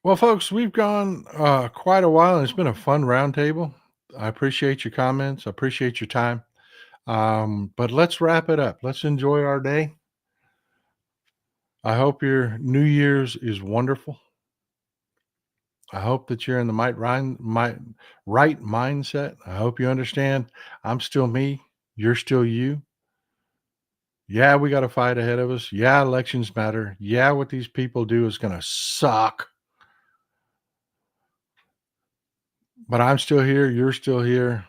Well, folks, we've gone quite a while, and it's been a fun roundtable. I appreciate your comments. I appreciate your time. But let's wrap it up. Let's enjoy our day. I hope your New Year's is wonderful. I hope that you're in the right mindset. I hope you understand I'm still me. You're still you. Yeah, we got a fight ahead of us. Yeah, elections matter. Yeah, what these people do is going to suck. But I'm still here. You're still here.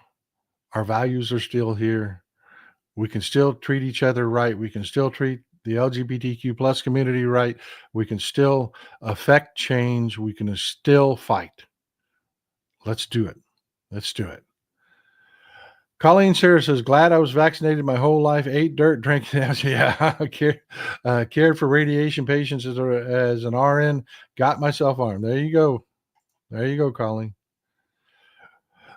Our values are still here. We can still treat each other right. We can still treat the LGBTQ plus community right. We can still affect change. We can still fight. Let's do it. Let's do it. Colleen Sarah says, glad I was vaccinated my whole life, ate dirt, drank. Yeah, cared for radiation patients as an RN, got myself armed. There you go. There you go, Colleen.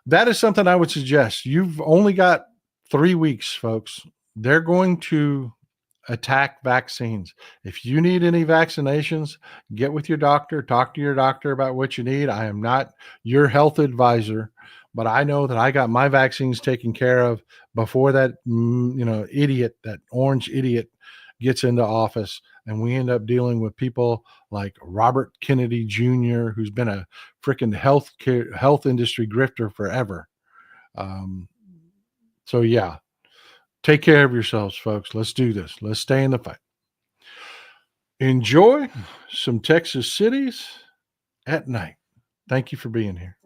That is something I would suggest. You've only got 3 weeks, folks. They're going to attack vaccines. If you need any vaccinations, get with your doctor, talk to your doctor about what you need. I am not your health advisor, but I know that I got my vaccines taken care of before that, idiot, that orange idiot gets into office. And we end up dealing with people like Robert Kennedy Jr., who's been a freaking health industry grifter forever. Um, so yeah, take care of yourselves, folks. Let's do this. Let's stay in the fight. Enjoy some Texas cities at night. Thank you for being here.